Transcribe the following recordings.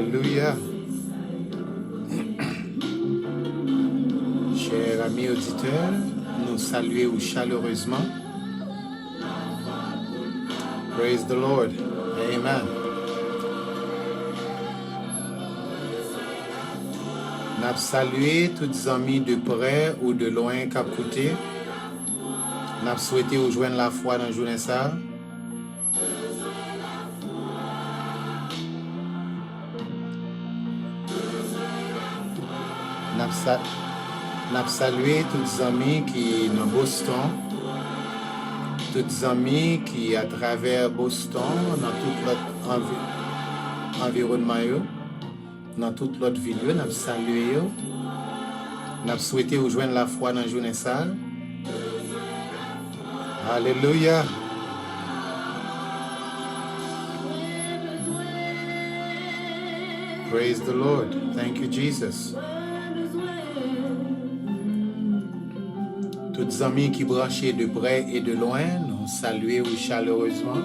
Alléluia. Chers amis auditeurs, nous saluons chaleureusement. Praise the Lord. Amen. Nous saluons tous les amis de près ou de loin qui ont écouté. Nous souhaitons rejoindre la foi dans le jour ça. Nous saluons tous les amis qui sont dans Boston, tous les amis qui à travers Boston, dans tout l'autre environnement, dans toute l'autre ville, nous saluons. Nous souhaitons rejoindre la foi dans la journée ça. Alléluia. Praise the Lord. Thank you, Jesus. Tous les amis qui branchaient de près et de loin, nous saluons chaleureusement.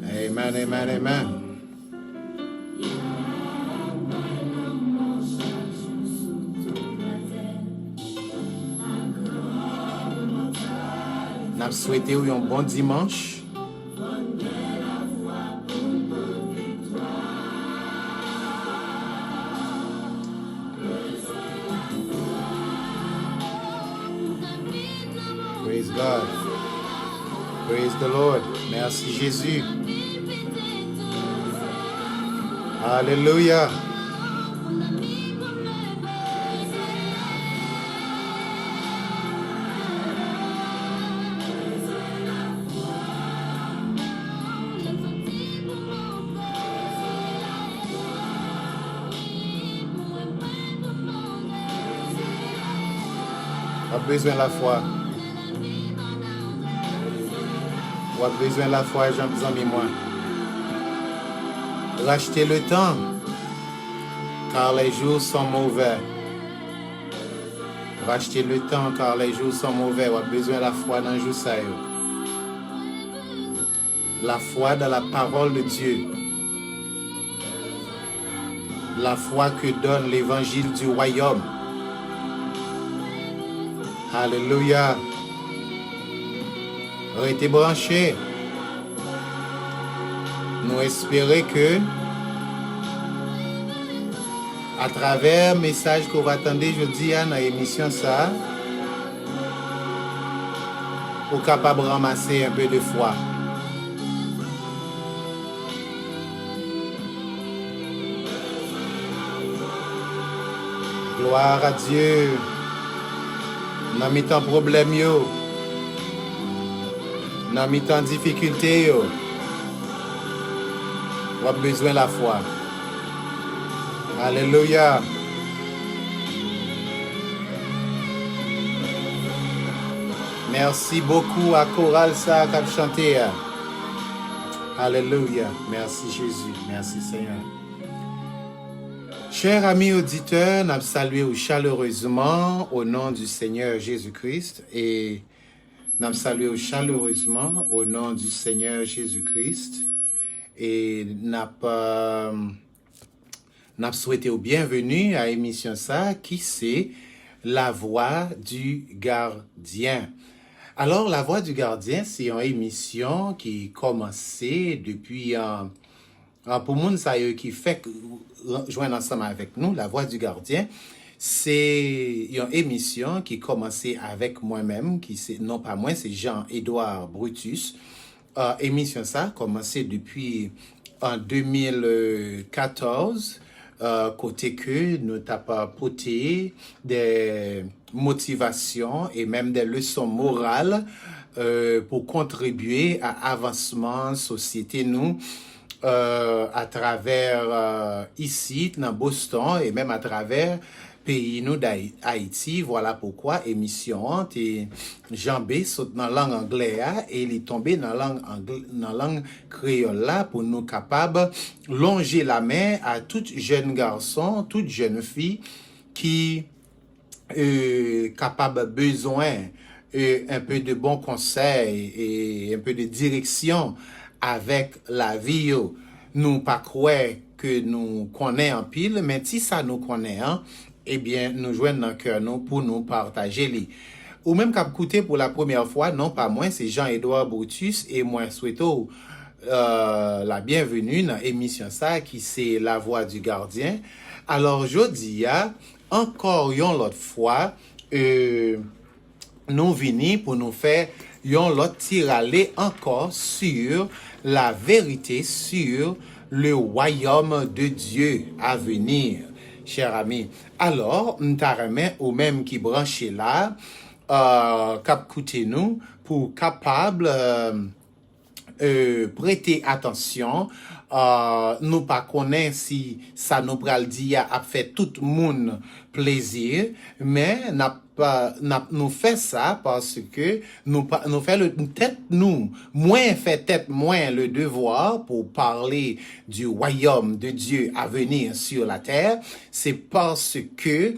Amen, amen, amen. Nous souhaitons un bon dimanche. Praise God. Praise the Lord. Merci Jésus. Alléluia. On a besoin de la foi. On a besoin de la foi, Jean-Pierre et moi. Rachetez le temps, car les jours sont mauvais. Rachetez le temps, car les jours sont mauvais. On a besoin de la foi dans le jour ça. La foi dans la parole de Dieu. La foi que donne l'évangile du royaume. Alléluia. Restez branchés. Nous espérons que, à travers le message qu'on va attendre aujourd'hui dans l'émission, ça, vous êtes capable de ramasser un peu de foi. Gloire à Dieu. Dans mes temps problème, dans mes temps difficulté, on a besoin de la foi. Alléluia. Merci beaucoup à Chorale ça qui a chanté. Alléluia. Merci Jésus. Merci Seigneur. Chers amis auditeurs, nous saluons chaleureusement au nom du Seigneur Jésus-Christ et nous saluons chaleureusement au nom du Seigneur Jésus-Christ et nous souhaitons bienvenue à l'émission ça qui c'est La Voix du Gardien. Alors La Voix du Gardien, c'est une émission qui commençait depuis pour moun sa yo qui fait joindre ensemble avec nous La Voix du Gardien, c'est une émission qui commençait avec moi-même, qui c'est non pas moi, c'est Jean-Édouard Brutus. Émission ça a commencé depuis en 2014, côté que nous t'avons porté des motivations et même des leçons morales pour contribuer à avancement société nous. À travers ici, dans Boston, et même à travers pays nous d'Haïti. Voilà pourquoi émission et Jean B saute dans la langue anglaise et il est tombé dans la langue créole là pour nous capables longer la main à tout jeune garçon, toute jeune fille qui capable besoin un peu de bons conseils et un peu de direction avec la vie yo. Nous pas croire que nous connaissons en pile, mais si ça nous connaît, hein, eh bien, nous joignons dans le cœur nous pour nous partager les. Ou même qu'à écouter pour la première fois, non pas moi, c'est Jean-Edouard Brutus et moi souhaite la bienvenue dans l'émission ça qui c'est La Voix du Gardien. Alors, je dis, encore une autre fois, nous venons pour nous faire yon l'autre tirale encore sur la vérité, sur le royaume de Dieu à venir, cher ami. Alors, m'tareme ou même qui branché là, cap coûter nous pour capable prêter attention. Nous pas connaît si ça nous pral dire a fait tout le monde plaisir, mais nous fait ça parce que nous fait peut-être nous moins le devoir pour parler du royaume de Dieu à venir sur la terre. C'est parce que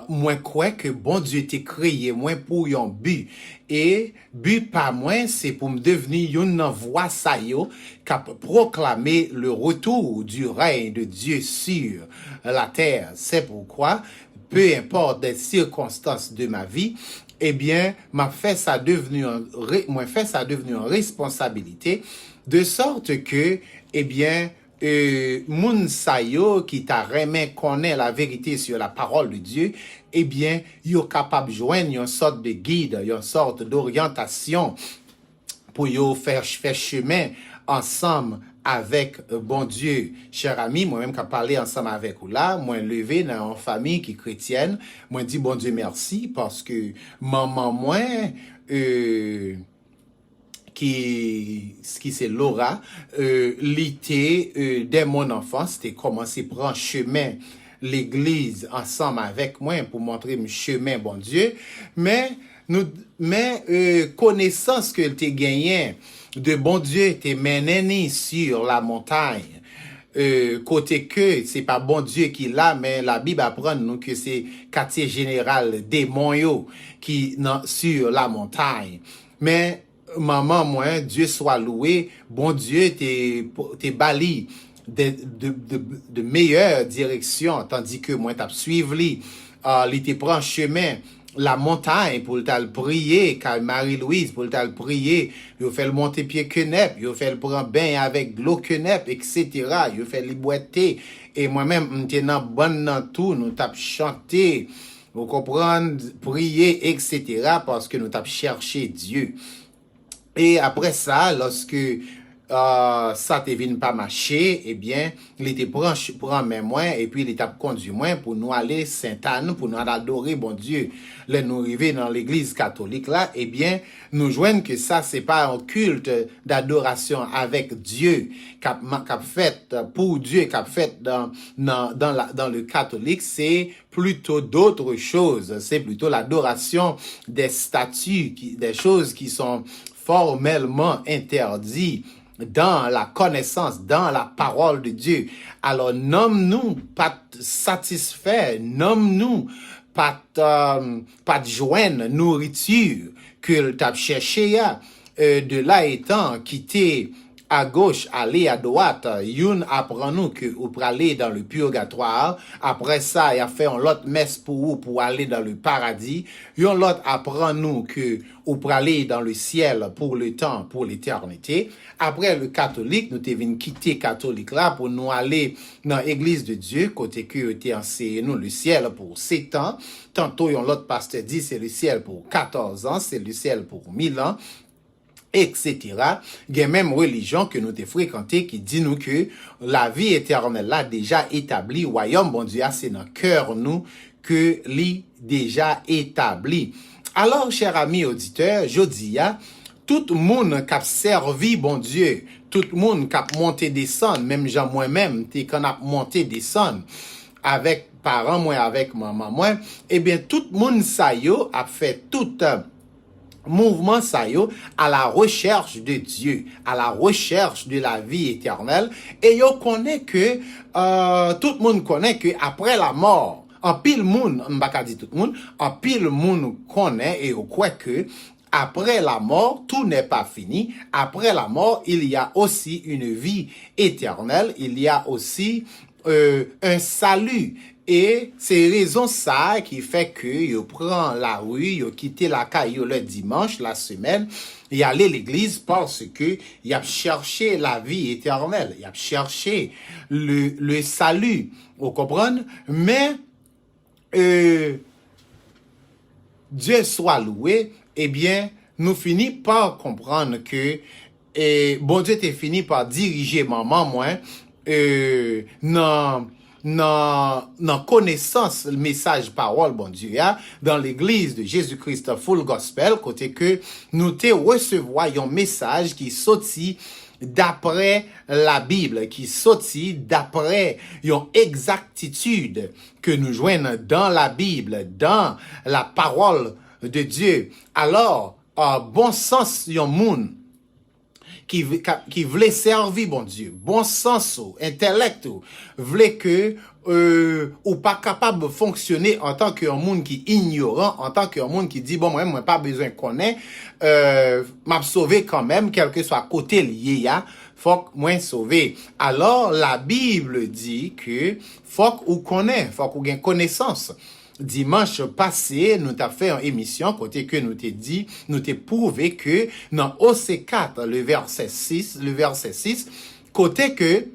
moi crois que bon Dieu t'est créé moins pour yon but et but pas moins c'est pour me devenir une voix ça yo cap proclamer le retour du règne de Dieu sur la terre. C'est pourquoi peu importe les circonstances de ma vie, eh bien m'a fait ça devenir une responsabilité de sorte que eh bien moun sa yo qui t'a remet connaît la vérité sur la parole de Dieu, eh bien, yo capable de joindre une sorte de guide, une sorte d'orientation pour yo faire chemin ensemble avec bon Dieu. Cher ami, moi-même qui parlé ensemble avec vous là, moi levé dans une famille qui est chrétienne, moi dit bon Dieu merci parce que maman moi qui c'est Laura, l'été dès mon enfance, c'était commencé à prendre chemin l'église ensemble avec moi pour montrer mon chemin bon Dieu, mais connaissance que t'es gagné de bon Dieu t'es mené sur la montagne. Côté que c'est pas bon Dieu qui l'a, mais la Bible apprend nous que c'est quartier général démon yo qui sur la montagne. Mais maman, moi, Dieu soit loué, bon Dieu, t'es bali de meilleure direction, tandis que moi, t'as suivi lui, il te prend chemin, la montagne pour t'al prier, car Marie-Louise, pour t'al prier, il fait le monter pied quenep, il fait le prendre bain avec l'eau quenep, etc., il fait les boiter, et moi-même, m'étais dans bonne dans tout, nous t'as chanté, vous comprenez, prier, etc., parce que nous t'as cherché Dieu. Et après ça, lorsque ça te vient pas marcher, eh bien, il était prend mes moins et puis il était conduit moins pour nous aller Sainte-Anne, pour nous adorer bon Dieu. Là, nous arrivons dans l'église catholique là, eh bien, nous joignons que ça, c'est pas un culte d'adoration avec Dieu qu'a fait pour Dieu, qu'a fait dans le catholique, c'est plutôt d'autres choses. C'est plutôt l'adoration des statues, des choses qui sont formellement interdites dans la connaissance, dans la parole de Dieu. Alors, nomme-nous pas satisfaits, nomme-nous pas de joindre nourriture que t'as cherché de là étant quitté à gauche, aller à droite, youn apprend nous que vous pour aller dans le purgatoire. Après ça, il a fait un autre messe pour vous pour aller dans le paradis. Yon l'autre apprend nous que vous pour aller dans le ciel pour le temps, pour l'éternité. Après le catholique, nous devons quitter catholique là pour nous aller dans l'église de Dieu, côté que était enseigné nous le ciel pour 7 ans. Tantôt, yon l'autre pasteur dit c'est le ciel pour 14 ans, c'est le ciel pour 1000 ans. Etc. Il y a même religion que nous te fréquenté qui dit nous que la vie éternelle là déjà établie, royaume bon Dieu, c'est dans cœur nous que li déjà établi. Alors, chers amis auditeurs, je dis tout le monde qui a servi bon Dieu, tout le monde qui a monté descendre, même Jean moi-même, t'es qu'on a monté descendre avec parents moi, avec maman moi, eh bien tout le monde ça yo a fait tout mouvement ça yo à la recherche de Dieu, à la recherche de la vie éternelle, et yo connaît que tout le monde connaît que après la mort, en pile monde, m'baka dit tout le monde, en pile monde connaît et yo croit que après la mort, tout n'est pas fini. Après la mort, il y a aussi une vie éternelle. Il y a aussi un salut. Et c'est raison ça qui fait que yo prend la rue, yo quitté la caillou le dimanche, la semaine, y aller à l'église parce que y a cherché la vie éternelle, y a cherché le salut, vous comprenez? Mais Dieu soit loué, eh bien, nous finissons par comprendre que bon Dieu t'est fini par diriger maman moi dans connaissance le message parole bon Dieu dans l'église de Jésus-Christ Full Gospel côté que nous te recevoir un message qui sorti d'après la Bible, qui sorti d'après une exactitude que nous joignons dans la Bible, dans la parole de Dieu. Alors, bon sens yon moun qui voulait servir bon Dieu, bon sens ou intellect ou voulait que ou pas capable de fonctionner en tant qu'un monde qui ignorant, en tant qu'un monde qui dit bon moi pas besoin connaître m'a sauvé quand même quel que soit côté lié ya faut que moi sauver. Alors la Bible dit que faut qu'on connaît, faut qu'on gagne connaissance. Dimanche passé, nous t'avons fait une émission côté que nous t'ai dit, nous t'ai prouvé que dans OC 4, le verset 6, côté que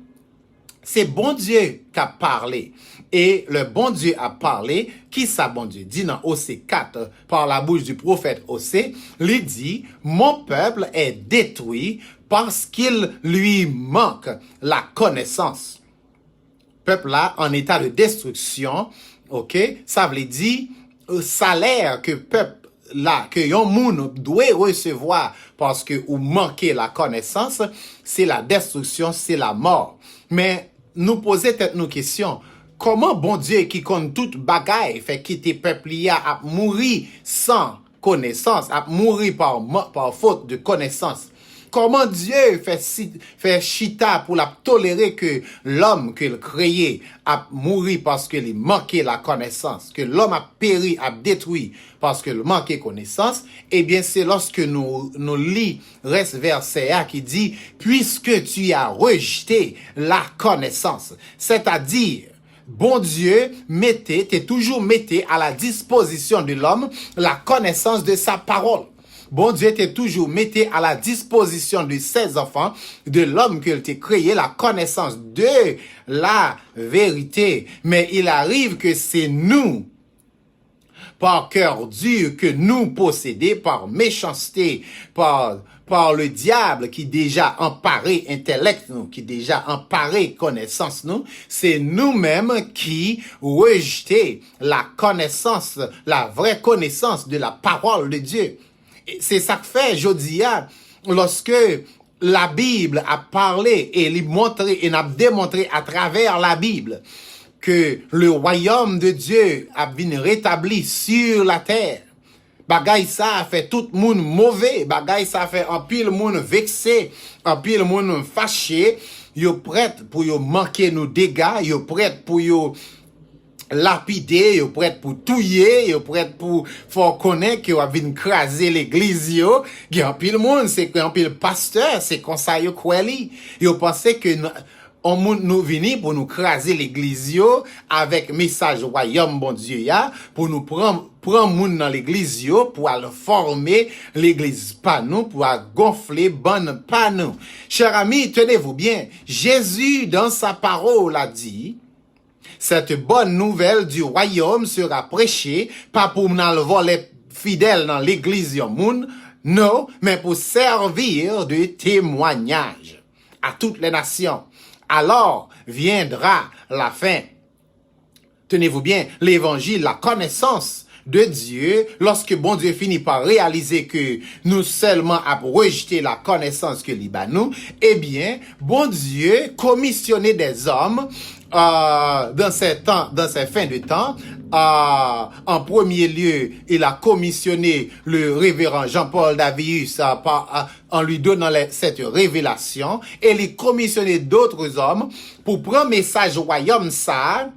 c'est bon Dieu qui a parlé. Et le bon Dieu a parlé, qui ça bon Dieu dit dans OC 4 par la bouche du prophète OC, lui dit, mon peuple est détruit parce qu'il lui manque la connaissance. Peuple là en état de destruction. OK, ça veut dire salaire que peuple là que yon moun doit recevoir parce que ou manquer la connaissance, c'est la destruction, c'est la mort. Mais nous poser tête nos questions, comment bon Dieu qui compte toute bagaille fait quitter peuple à mourir sans connaissance, à mourir par faute de connaissance? Comment Dieu fait chita pour la tolérer que l'homme qu'il créé a mouru parce qu'il manquait la connaissance, que l'homme a péri, a détruit parce qu'il manquait connaissance? Eh bien, c'est lorsque nous lit reste verset A qui dit, puisque tu as rejeté la connaissance, c'est-à-dire, bon Dieu t'es toujours metté à la disposition de l'homme la connaissance de sa parole. Bon Dieu t'est toujours metté à la disposition de ses enfants, de l'homme qu'il t'a créé, la connaissance de la vérité. Mais il arrive que c'est nous, par cœur dur, que nous possédons, par méchanceté, par le diable qui déjà emparé intellect nous, qui déjà emparé connaissance nous, c'est nous-mêmes qui rejetons la connaissance, la vraie connaissance de la parole de Dieu. C'est ça que fait Jodia lorsque la Bible a parlé et lui montré et n'a démontré à travers la Bible que le royaume de Dieu a bien rétabli sur la terre. Bagay ça a fait tout le monde mauvais, bagay ça a fait un pile monde vexé, un pile monde fâché, yo prêt pour yo manquer nos dégâts, yo prêt pour yo lapider, yo prêt pour touiller, yo prêt pour faire connaître que yo vinn craser l'église yo, gen pile monde c'est un pile pasteur, c'est comme ça yo kweli. Yo pensait que on nous vini pour nous craser l'église yo avec message royaume bon Dieu ya pour nous prendre moun dans l'église yo pour aller former l'église pas nous pour gonfler bonne pas nous. Chers amis, tenez-vous bien, Jésus dans sa parole a dit cette bonne nouvelle du royaume sera prêchée, pas pour nous voler fidèles dans l'église yon moun, non, mais pour servir de témoignage à toutes les nations. Alors viendra la fin. Tenez-vous bien, l'évangile, la connaissance de Dieu, lorsque bon Dieu finit par réaliser que nous seulement avons rejeté la connaissance que l'Iba nous, eh bien, bon Dieu commissionnait des hommes dans ces fins de temps. En premier lieu, il a commissionné le révérend Jean-Paul Davius en lui donnant cette révélation, et il a commissionné d'autres hommes pour prendre message royaume ça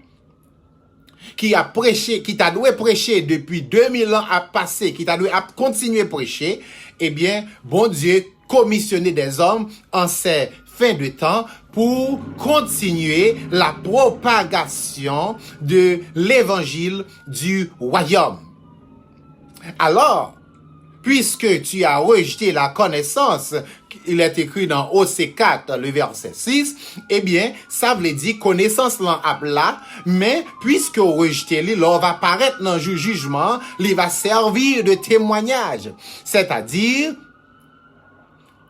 qui a prêché, qui t'a doué prêcher depuis 2000 ans à passer, qui t'a doué à continuer à prêcher, eh bien, bon Dieu commissionné des hommes en ces fins de temps pour continuer la propagation de l'évangile du royaume. Alors, puisque tu as rejeté la connaissance, il est écrit dans Osée 4, le verset 6, eh bien, ça veut dire connaissance là, mais puisque vous rejetez, il va paraître dans le jugement, il va servir de témoignage. C'est-à-dire,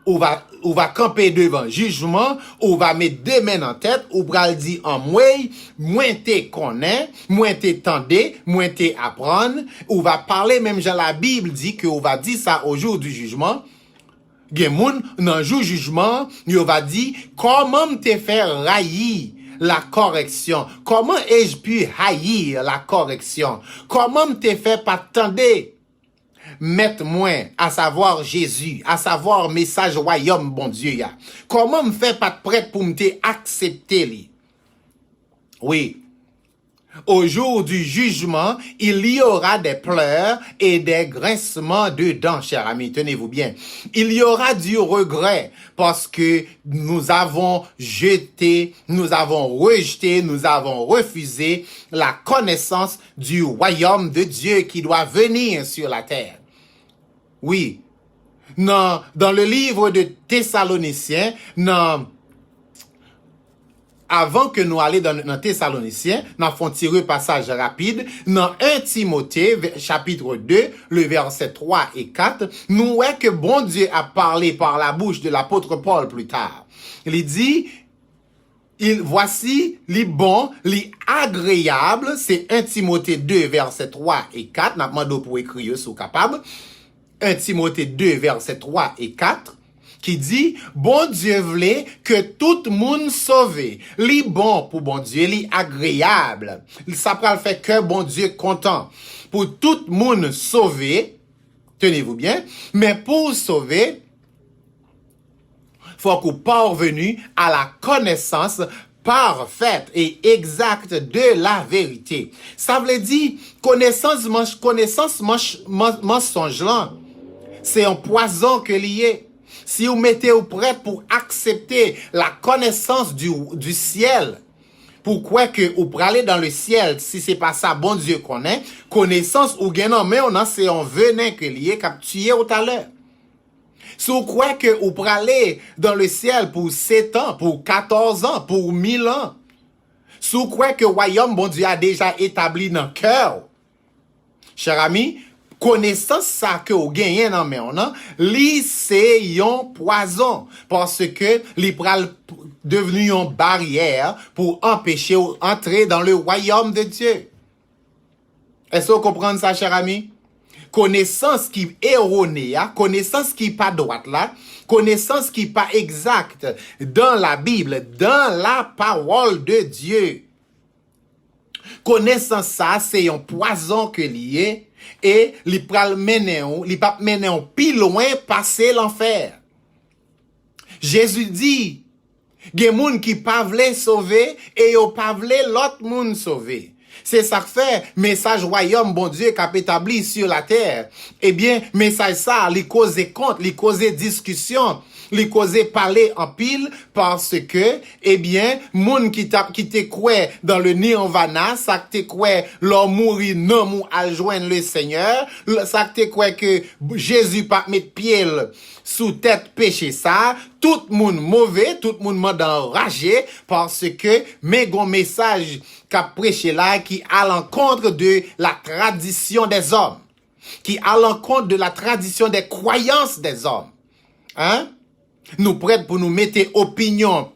on va camper devant jugement, on va mettre deux mains en tête, on va dire en moins te connaît, moins te tendez, moins te apprendre, on va parler, même dans la Bible dit que on va dire ça au jour du jugement. Gemoun, dans le jour du jugement, on va dire comment te faire haïr la correction, comment ai-je pu haïr la correction, comment te faire pas tendre mettre moins, à savoir Jésus, à savoir message royaume, bon Dieu, ya. Comment me faire pas prête pour me accepter, li? Oui. Au jour du jugement, il y aura des pleurs et des grincements de dents, chers amis. Tenez-vous bien. Il y aura du regret parce que nous avons jeté, nous avons rejeté, nous avons refusé la connaissance du royaume de Dieu qui doit venir sur la terre. Oui. Dans le livre de Thessaloniciens, avant que nous allions dans Thessaloniciens, nous avons tiré un passage rapide. Dans 1 Timothée, chapitre 2, le verset 3 et 4, nous voyons que bon Dieu a parlé par la bouche de l'apôtre Paul plus tard. Il dit, voici les bons, les agréables, c'est 1 Timothée 2, verset 3 et 4, nous avons demandé pour écrire, si vous capable. 1 Timothée 2, verset 3 et 4, qui dit, bon Dieu voulait que tout le monde sauve. Li bon pour bon Dieu, li agréable. Ça peut faire que bon Dieu content. Pour tout le monde sauver, tenez-vous bien, mais pour sauver, faut qu'on parvenu à la connaissance parfaite et exacte de la vérité. Ça veut dire, connaissance mensonge là, c'est un poison que lié. Si vous mettez au prêt pour accepter la connaissance du ciel, pourquoi que vous parlez dans le ciel, si c'est pas ça, bon Dieu connaît, connaissance ou gagnant, mais on a, c'est un venin que lié, capturé tout à l'heure. Si vous croyez que vous parlez dans le ciel pour 7 ans, pour 14 ans, pour 1000 ans, si vous croyez que le royaume, bon Dieu a déjà établi dans le cœur, cher ami, connaissance ça que vous gagnez dans mais on a, li c'est un poison parce que li pral devenu une barrière pour empêcher entrer dans le royaume de Dieu. Est-ce que vous comprenez ça, cher ami? Connaissance qui est erronée, connaissance qui pas droite là, connaissance qui pas exacte dans la Bible, dans la parole de Dieu. Connaissance ça, c'est un poison que lié et li pral mener plus loin passer l'enfer. Jésus dit, gen moun qui pa vle sauver et yo pa vle l'autre moun sauver. C'est ça que fait message royaume bon Dieu qu'a établi sur la terre. Eh bien, message ça, li cause contre, li cause discussion, li cause parler en pile parce que, eh bien, moun qui te croit dans le nirvana, ça que te croit l'homme mourir non mou al joindre le Seigneur, ça que te croit que Jésus pas mettre pied sous tête péché ça, tout moun mauvais, tout moun mode enragé parce que mais gon message qu'a prêché là qui à l'encontre de la tradition des hommes, qui à l'encontre de la tradition des croyances des hommes. Hein? Nous prêts pour nous mettre opinion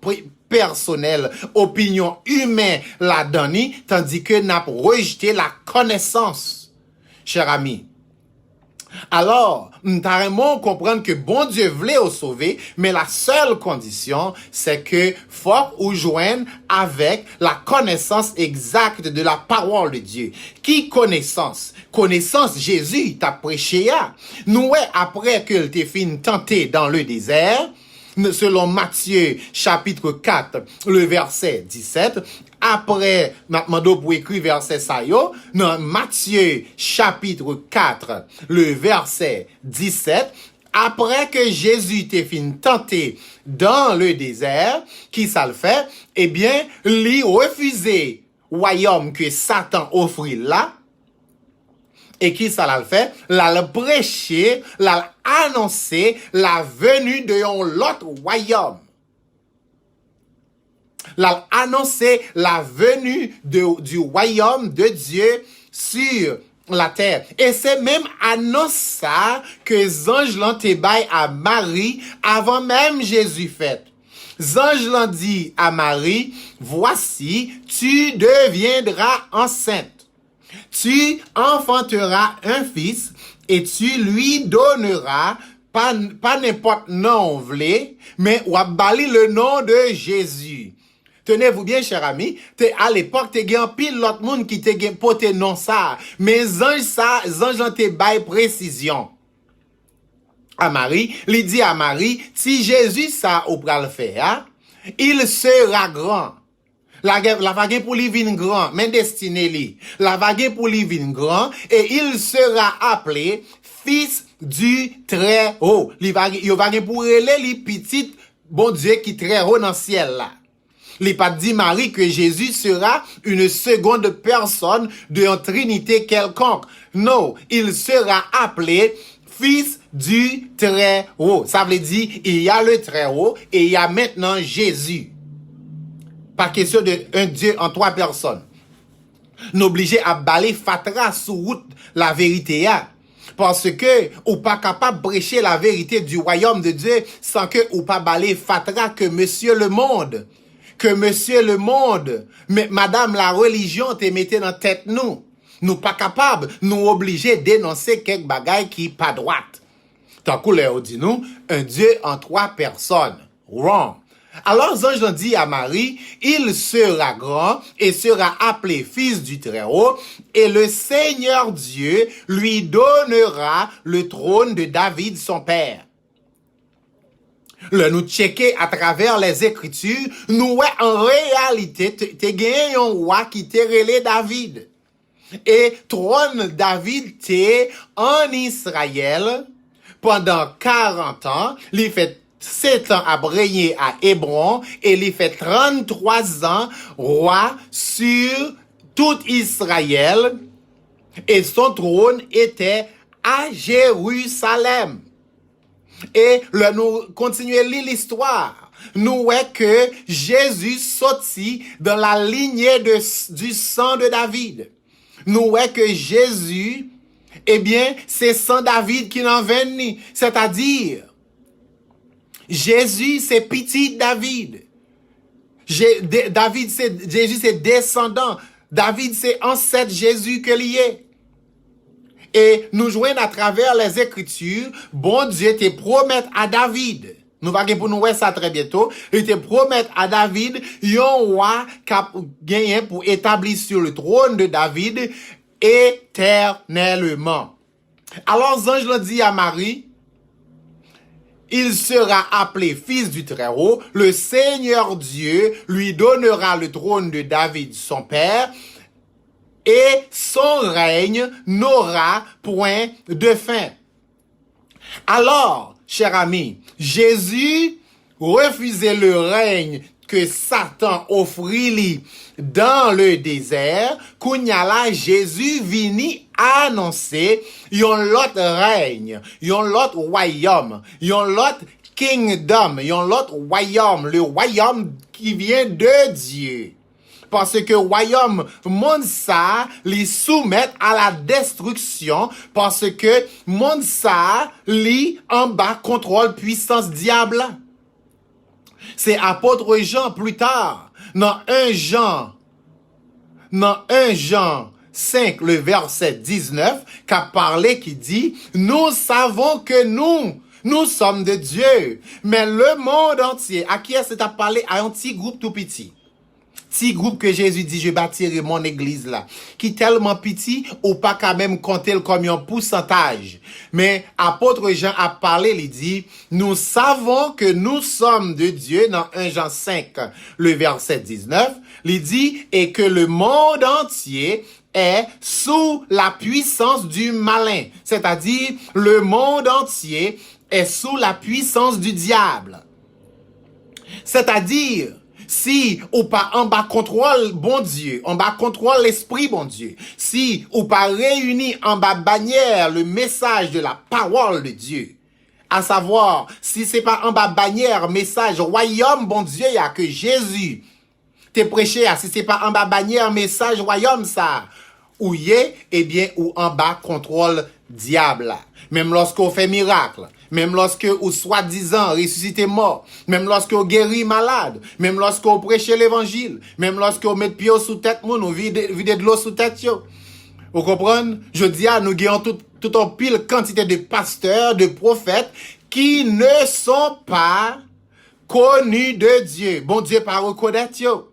personnelle, opinion humaine là-dedans, tandis que n'a rejeté la connaissance, cher ami. Alors, nous devons comprendre que bon Dieu voulait nous sauver, mais la seule condition, c'est que faut nous joindre avec la connaissance exacte de la parole de Dieu. Qui connaissance? Connaissance, Jésus t'a prêché. Nous, après que t'es fini tenté dans le désert, selon Matthieu chapitre 4, le verset 17, après, maintenant pour écrire verset ça yo, dans Matthieu chapitre 4, le verset 17, après que Jésus t'ait fin tenté dans le désert, qui ça le fait? Eh bien, lui refusé royaume que Satan offrit là, et qui ça l'a fait? L'a prêché, l'a annoncé la venue de l'autre royaume. L'a annoncé la venue du royaume de Dieu sur la terre. Et c'est même annonce ça que les anges l'ont bail à Marie avant même Jésus fait. Les anges l'ont dit à Marie, voici, tu deviendras enceinte. Tu enfanteras un fils et tu lui donneras pas n'importe nom vlé, mais ou bali le nom de Jésus. Tenez-vous bien, cher ami, à l'époque, t'es gen pile l'autre monde qui t'es gen pote non ça, mais anges ont te bail précision. À Marie, il dit à Marie, si Jésus ça ou pral faire, hein, il sera grand. La vague pour lui vin grand, mais destiné li. La vague pour lui vin grand, et il sera appelé fils du très haut. Il vague pour relais li petit, bon Dieu qui très haut dans le ciel là. Il pas dit Marie que Jésus sera une seconde personne d'une trinité quelconque. Non, il sera appelé fils du très haut. Ça veut dire, il y a le très haut et il y a maintenant Jésus. Pas question de un Dieu en trois personnes. N'obligé à baler fatra sous route la vérité a. Parce que ou pas capable de prêcher la vérité du royaume de Dieu sans que ou pas baler fatra que monsieur le monde. Que monsieur le monde, mais madame la religion te mette dans tête nous. Nous pas capables, nous obligés d'énoncer quelques bagailles qui pas droite. Tant qu'on leur dit nous, un Dieu en trois personnes. Wrong. Alors, l'ange ont dit à Marie, il sera grand et sera appelé fils du Très-Haut, et le Seigneur Dieu lui donnera le trône de David, son père. Le nous checker à travers les Écritures, nous ouais en réalité, t'es gagné un roi qui t'est relé David. Et trône David t'est en Israël pendant 40 ans, il fait 7 ans à régner à Hébron et il fait 33 ans roi sur tout Israël et son trône était à Jérusalem. Et là, nous continuons l'histoire. Nous voyons que Jésus sortit dans la lignée du sang de David. Nous voyons que Jésus, eh bien, c'est sang David qui n'en vient. C'est-à-dire, Jésus, c'est petit David. Jésus, c'est descendant. David, c'est ancêtre Jésus que lié. Et nous joignons à travers les Écritures, bon Dieu te promet à David. Nous allons pour nous voir ça très bientôt. Il te promet à David, un roi qui a gagné pour établir sur le trône de David éternellement. Alors, l'ange l'a dit à Marie, il sera appelé fils du Très-Haut, le Seigneur Dieu lui donnera le trône de David, son père, et son règne n'aura point de fin. Alors, cher ami, Jésus refusait le règne que Satan offrit lui dans le désert. Kounyala, Jésus vini annoncer yon l'autre règne, yon l'autre royaume, yon l'autre kingdom, yon l'autre royaume, le royaume qui vient de Dieu. Parce que royaume monde ça li soumettre à la destruction parce que monde ça li en bas contrôle puissance diable. C'est apôtre Jean plus tard dans 1 Jean 5 le verset 19 qu'a parlé qui dit nous savons que nous sommes de Dieu mais le monde entier à qui est-ce que t'as parlé à un petit groupe tout petit. petit groupe que Jésus dit, je bâtirai mon église là, qui est tellement petit, ou pas quand même compter comme un pourcentage. Mais apôtre Jean a parlé, il dit, nous savons que nous sommes de Dieu, dans 1 Jean 5, le verset 19, il dit, et que le monde entier est sous la puissance du malin. C'est-à-dire, le monde entier est sous la puissance du diable. C'est-à-dire, si ou pas en bas contrôle bon Dieu, en bas contrôle l'esprit bon Dieu, si ou pas réuni en bas bannière le message de la parole de Dieu, à savoir, si c'est pas en bas bannière message royaume bon Dieu, il y a que Jésus t'es prêché, si c'est pas en bas bannière message royaume ça, ou eh bien, ou en bas contrôle diable. Même lorsqu'on fait miracle, même lorsque ou soi-disant ressuscité mort, même lorsqu'on guérit malade, même lorsqu'on prêche l'évangile, même lorsqu'on met pied sous tête moun, ou vide de l'eau sous tête yo. Vous comprenez? Je dis à nous gagnons tout en pile quantité de pasteurs, de prophètes qui ne sont pas connus de Dieu. Bon Dieu pas reconnaître yo.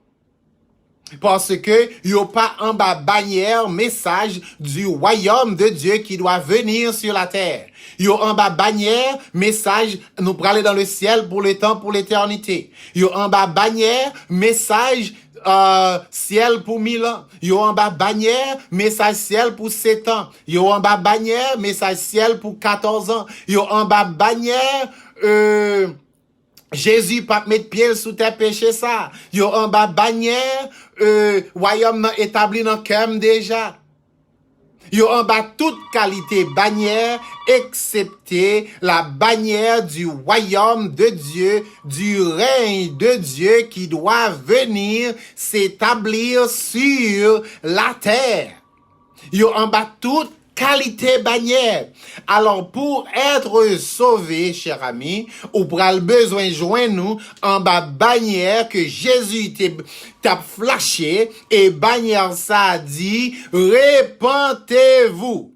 Parce que y a pas en bas bannière message du royaume de Dieu qui doit venir sur la terre. Y a en bas bannière message nous parler dans le ciel pour le temps, pour l'éternité. Y a en bas bannière message ciel pour 1000 ans. Y a en bas bannière message ciel pour 7 ans. Y a en bas bannière message ciel pour 14 ans. Y a en bas bannière Jésus pas mettre pied sous tes péchés ça. Yo en bas bannière royaume établi dans cœur déjà. Yo en bas toute qualité bannière excepté la bannière du royaume de Dieu, du règne de Dieu qui doit venir s'établir sur la terre. Yo en bas toute qualité bannière. Alors, pour être sauvé, cher ami, ou pral besoin joindre nous en bas bannière que Jésus t'a flashé et bannière ça dit, répentez-vous.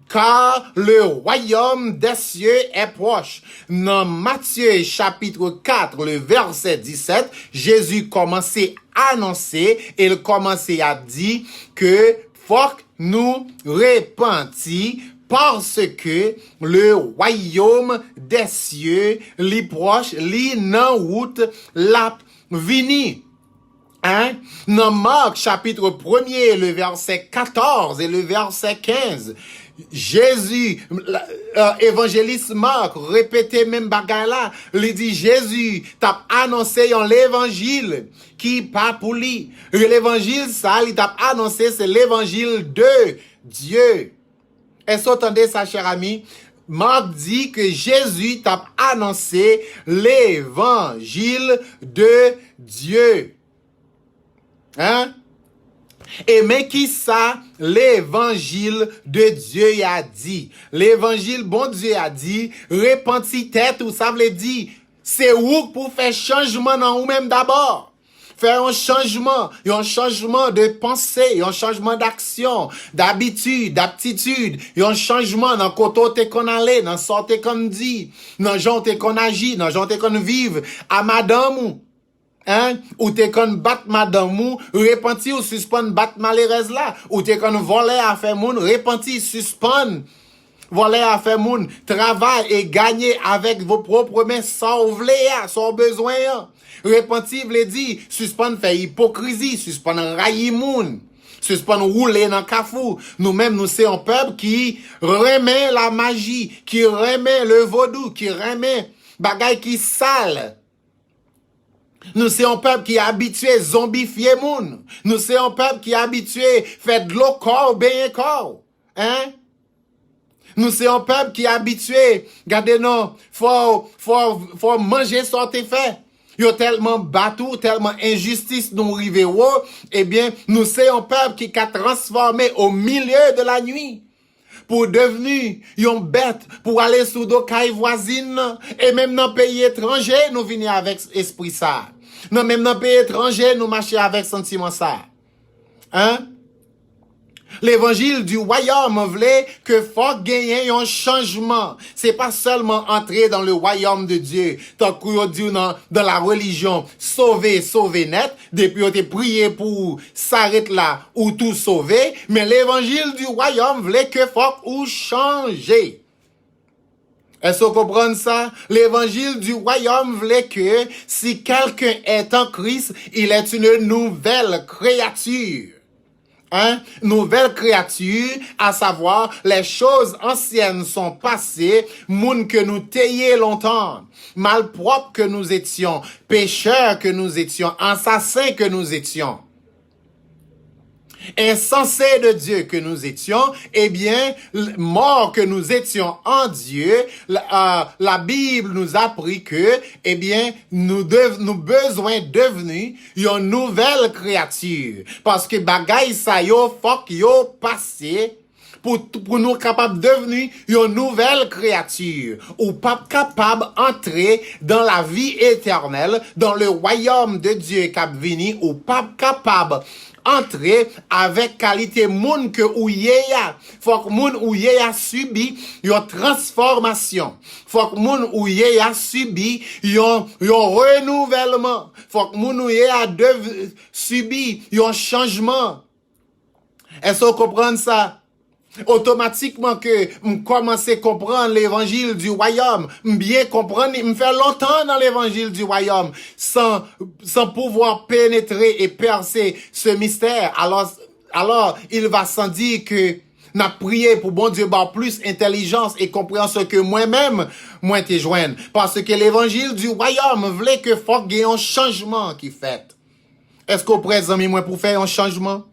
Car le royaume des cieux est proche. Dans Matthieu chapitre 4, le verset 17, Jésus commençait à annoncer et il commençait à dire que faut que nous repentis parce que le royaume des cieux, li proche, li nan route, la vini. Hein? Dans Marc chapitre 1er, le verset 14 et le verset 15, Jésus, évangéliste Marc, répétait même bagay là, il dit Jésus t'a annoncé en l'évangile qui pas pour lui. L'évangile ça, il t'a annoncé c'est l'évangile de Dieu. Est-ce que vous entendez ça, cher ami? Marc dit que Jésus t'a annoncé l'évangile de Dieu. Hein? Et mais qui ça, l'évangile de Dieu a dit? L'évangile, bon Dieu a dit, repentis tête ou ça veut dire, c'est où pour faire changement dans vous-même d'abord. Faire un changement de pensée, un changement d'action, d'habitude, d'aptitude, un changement dans côté qu'on allait, dans sorte qu'on dit, dans gens qu'on agit, dans gens qu'on vive, à madame hein, ou t'es qu'on bat madame ou, repenti ou suspend bat malheureuse là, ou t'es qu'on voler à faire moun, repenti, suspend, voler à faire moun, travail et gagner avec vos propres mains sans vouloir, sans besoin. Repenti veut dire, suspend faire hypocrisie, suspend railler moun, suspend rouler dans kafou. Nous-mêmes, nous c'est un peuple qui remet la magie, qui remet le vaudou, qui remet bagay qui sale. Nous c'est un peuple qui est habitué zombifier moun. Nous c'est un peuple qui est habitué faire de l'eau corps, bien corps. Hein? Nous c'est un peuple qui est habitué, regardez non, faut manger sortir fait. Yo tellement batou, tellement injustice nous rive wo, eh bien, nous c'est un peuple qui a transformé au milieu de la nuit. Pour devenir yon bête, pour aller sous dos caille voisine, et même dans pays étranger, nous venons avec esprit ça. Non, même dans pays étranger, nous marchons avec sentiment ça. Hein? L'évangile du royaume voulait que faut gagner un changement. C'est pas seulement entrer dans le royaume de Dieu, tant qu'on dit dans la religion, sauver net, depuis on te prié pour s'arrêter là ou tout sauver, mais l'évangile du royaume voulait que faut ou changer. Est-ce que vous comprenez ça? L'évangile du royaume voulait que si quelqu'un est en Christ, il est une nouvelle créature. Nouvelle créature, à savoir, les choses anciennes sont passées, moun que nous taillons longtemps, malpropres que nous étions, pécheurs que nous étions, assassins que nous étions, insensés de Dieu que nous étions, eh bien, morts que nous étions en Dieu, la Bible nous a appris que, eh bien, nous besoin devenir une nouvelle créature. Parce que bagay sa yo fok yo passé pour nous capables de devenir une nouvelle créature, ou pas capable d'entrer dans la vie éternelle, dans le royaume de Dieu qui vini, ou pas capable entrer avec qualité moun que ou ya. Faut que moun ou ya subi une transformation. Faut que moun ou ya subi un renouvellement. Faut que moun ou ya subi un changement. Est-ce que vous comprenez ça? Automatiquement que commence à comprendre l'évangile du royaume, bien comprendre, me fait longtemps dans l'évangile du royaume, sans pouvoir pénétrer et percer ce mystère. Alors, il va sans dire que n'a prié pour bon Dieu par plus intelligence et compréhension que moi-même, moi te joigne. Parce que l'évangile du royaume voulait que faut qu'il y ait un changement qui fait. Est-ce qu'au présent, moi, pour faire un changement?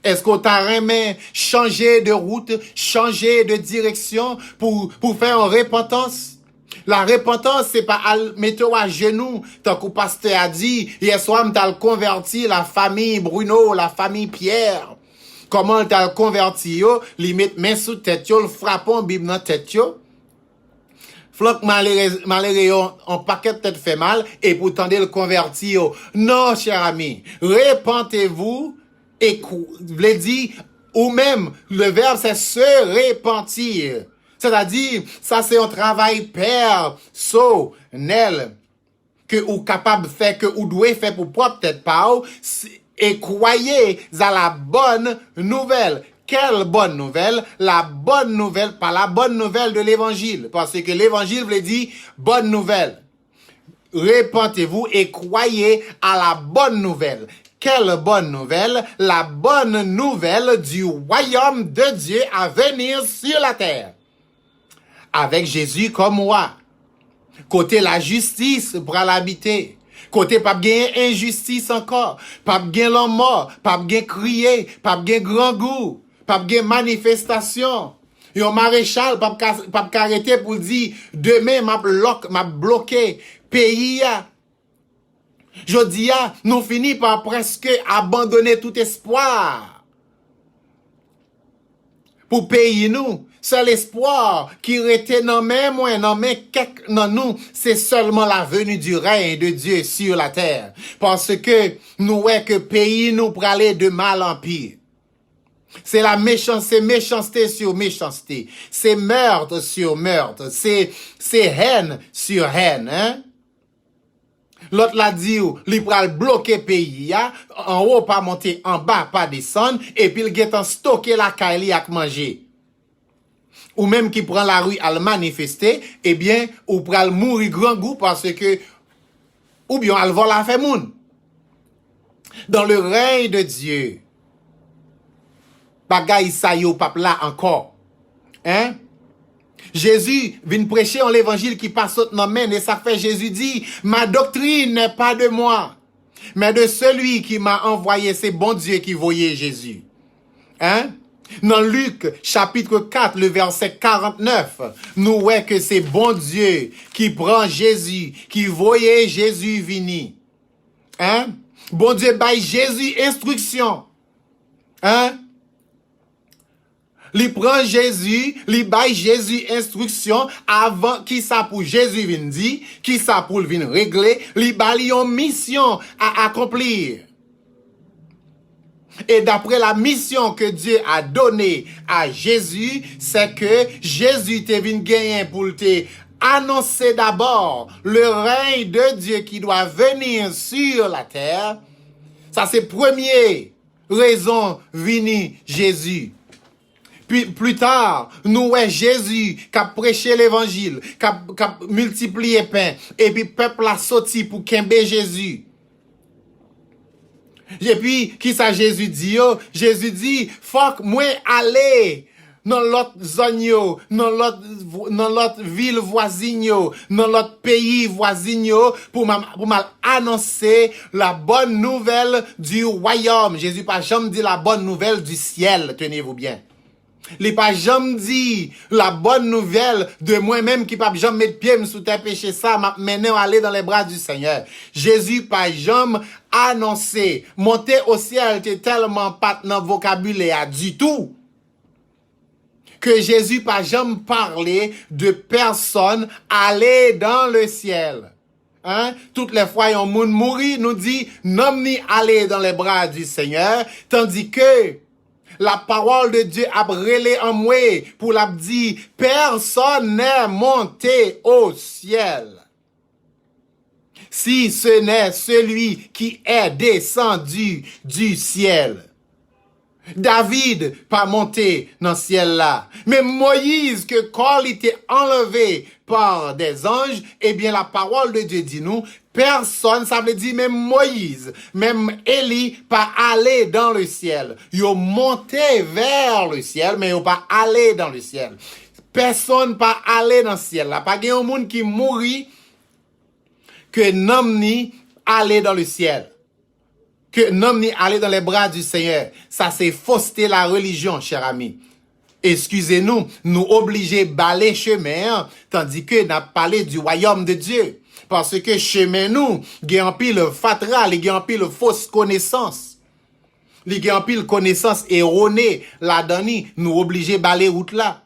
Est-ce qu'on t'a remis changer de route, changer de direction pour faire une repentance? La repentance, c'est pas mettre à genoux, tant que le pasteur a dit, hier soir, t'as converti la famille Bruno, la famille Pierre. Comment t'as converti yo? Li met main sous tête yo, le frappon Bible dans tête yo. Floc malheureux, un paquet de tête fait mal, et pourtant le converti yo. Non, cher ami, repentez-vous. Et voulait dire, ou même, le verbe, c'est se repentir. C'est-à-dire, ça, c'est un travail personnel, que ou capable de faire, que ou doit faire pour peut-être pas, et croyez à la bonne nouvelle. Quelle bonne nouvelle? La bonne nouvelle, pas la bonne nouvelle de l'évangile. Parce que l'évangile voulait dire bonne nouvelle. Repentez-vous et croyez à la bonne nouvelle. Quelle bonne nouvelle? La bonne nouvelle du royaume de Dieu à venir sur la terre. Avec Jésus comme roi. Côté la justice pour l'habiter. Côté pas bien injustice encore. Pas bien l'homme mort. Pas bien crier. Pas bien grand goût. Pas bien manifestation. Yon maréchal pas arrêter pour dire demain m'a bloqué pays. Jodi a, nous finissons par presque abandonner tout espoir. Pour payer nous, seul espoir qui était dans même moi, dans nous, c'est seulement la venue du règne de Dieu sur la terre. Parce que nous voyons que pays nous pour aller de mal en pire. C'est la méchanceté sur méchanceté. C'est meurtre sur meurtre. C'est haine sur haine, hein? L'autre l'a dit, il pral bloquer pays, en haut pas monter, en bas pas descendre, et puis il get en stocker la caille à manger. Ou même qui prend la rue à le manifester, eh bien, ou pral mourir grand goût parce que, ou bien, elle va la faire moun. Dans le règne de Dieu, bagay sa yo pap là encore. Hein? Jésus vient prêcher en l'évangile qui passe dans main et ça fait Jésus dit, ma doctrine n'est pas de moi, mais de celui qui m'a envoyé, c'est bon Dieu qui voyait Jésus. Hein? Dans Luc, chapitre 4, le verset 49, nous voyons que c'est bon Dieu qui prend Jésus, qui voyait Jésus venir. Hein? Bon Dieu baille Jésus instruction. Hein? Li prend Jésus, li baille Jésus instruction avant qui ça pour Jésus vient dire, qui ça pour venir régler, li baille une mission à accomplir. Et d'après la mission que Dieu a donnée à Jésus, c'est que Jésus te venu gagner pour te annoncer d'abord le règne de Dieu qui doit venir sur la terre. Ça, c'est première raison venir Jésus. Puis plus tard, nous voyons Jésus qui a prêché l'évangile, qui a multiplié pain, et puis peuple a sorti pour qu'aimer Jésus. Et puis, qui ça Jésus dit? Jésus dit, faut que moi aller dans l'autre zone, dans l'autre ville voisine, dans l'autre pays voisin, pour m'annoncer la bonne nouvelle du royaume. Jésus pas jamais dit la bonne nouvelle du ciel, tenez-vous bien. Il pas jamais dit la bonne nouvelle de moi-même qui pas jamais mettre pied sous tes péchés, ça m'a mené à aller dans les bras du Seigneur. Jésus pas jamais annoncé monter au ciel était tellement pas dans vocabulaire du tout que Jésus pas jamais parlé de personne aller dans le ciel. Hein? Toutes les fois un monde mourit nous dit non ni aller dans les bras du Seigneur, tandis que la parole de Dieu a brûlé en moi pour la dire, personne n'est monté au ciel. Si ce n'est celui qui est descendu du ciel. David pas monté dans le ciel là. Mais Moïse, que quand il était enlevé par des anges, eh bien la parole de Dieu dit nous, personne, ça veut dire même Moïse, même Élie, pas allé dans le ciel. Ils ont monté vers le ciel, mais ils n'ont pas allé dans le ciel. Personne pas allé dans le ciel. Là, pas un monde qui mourit que n'homme ni allé dans le ciel. Que n'homme ni aller dans les bras du Seigneur. Ça, c'est fausseté la religion, cher ami. Excusez-nous, nous obliger balayer chemin, tandis que n'a parlé du royaume de Dieu. Parce que chemin nous, il y a un pile fatra, il y a un pile fausse connaissance. Il y a un pile connaissance erronée, là-dedans, nous obliger balayer route là.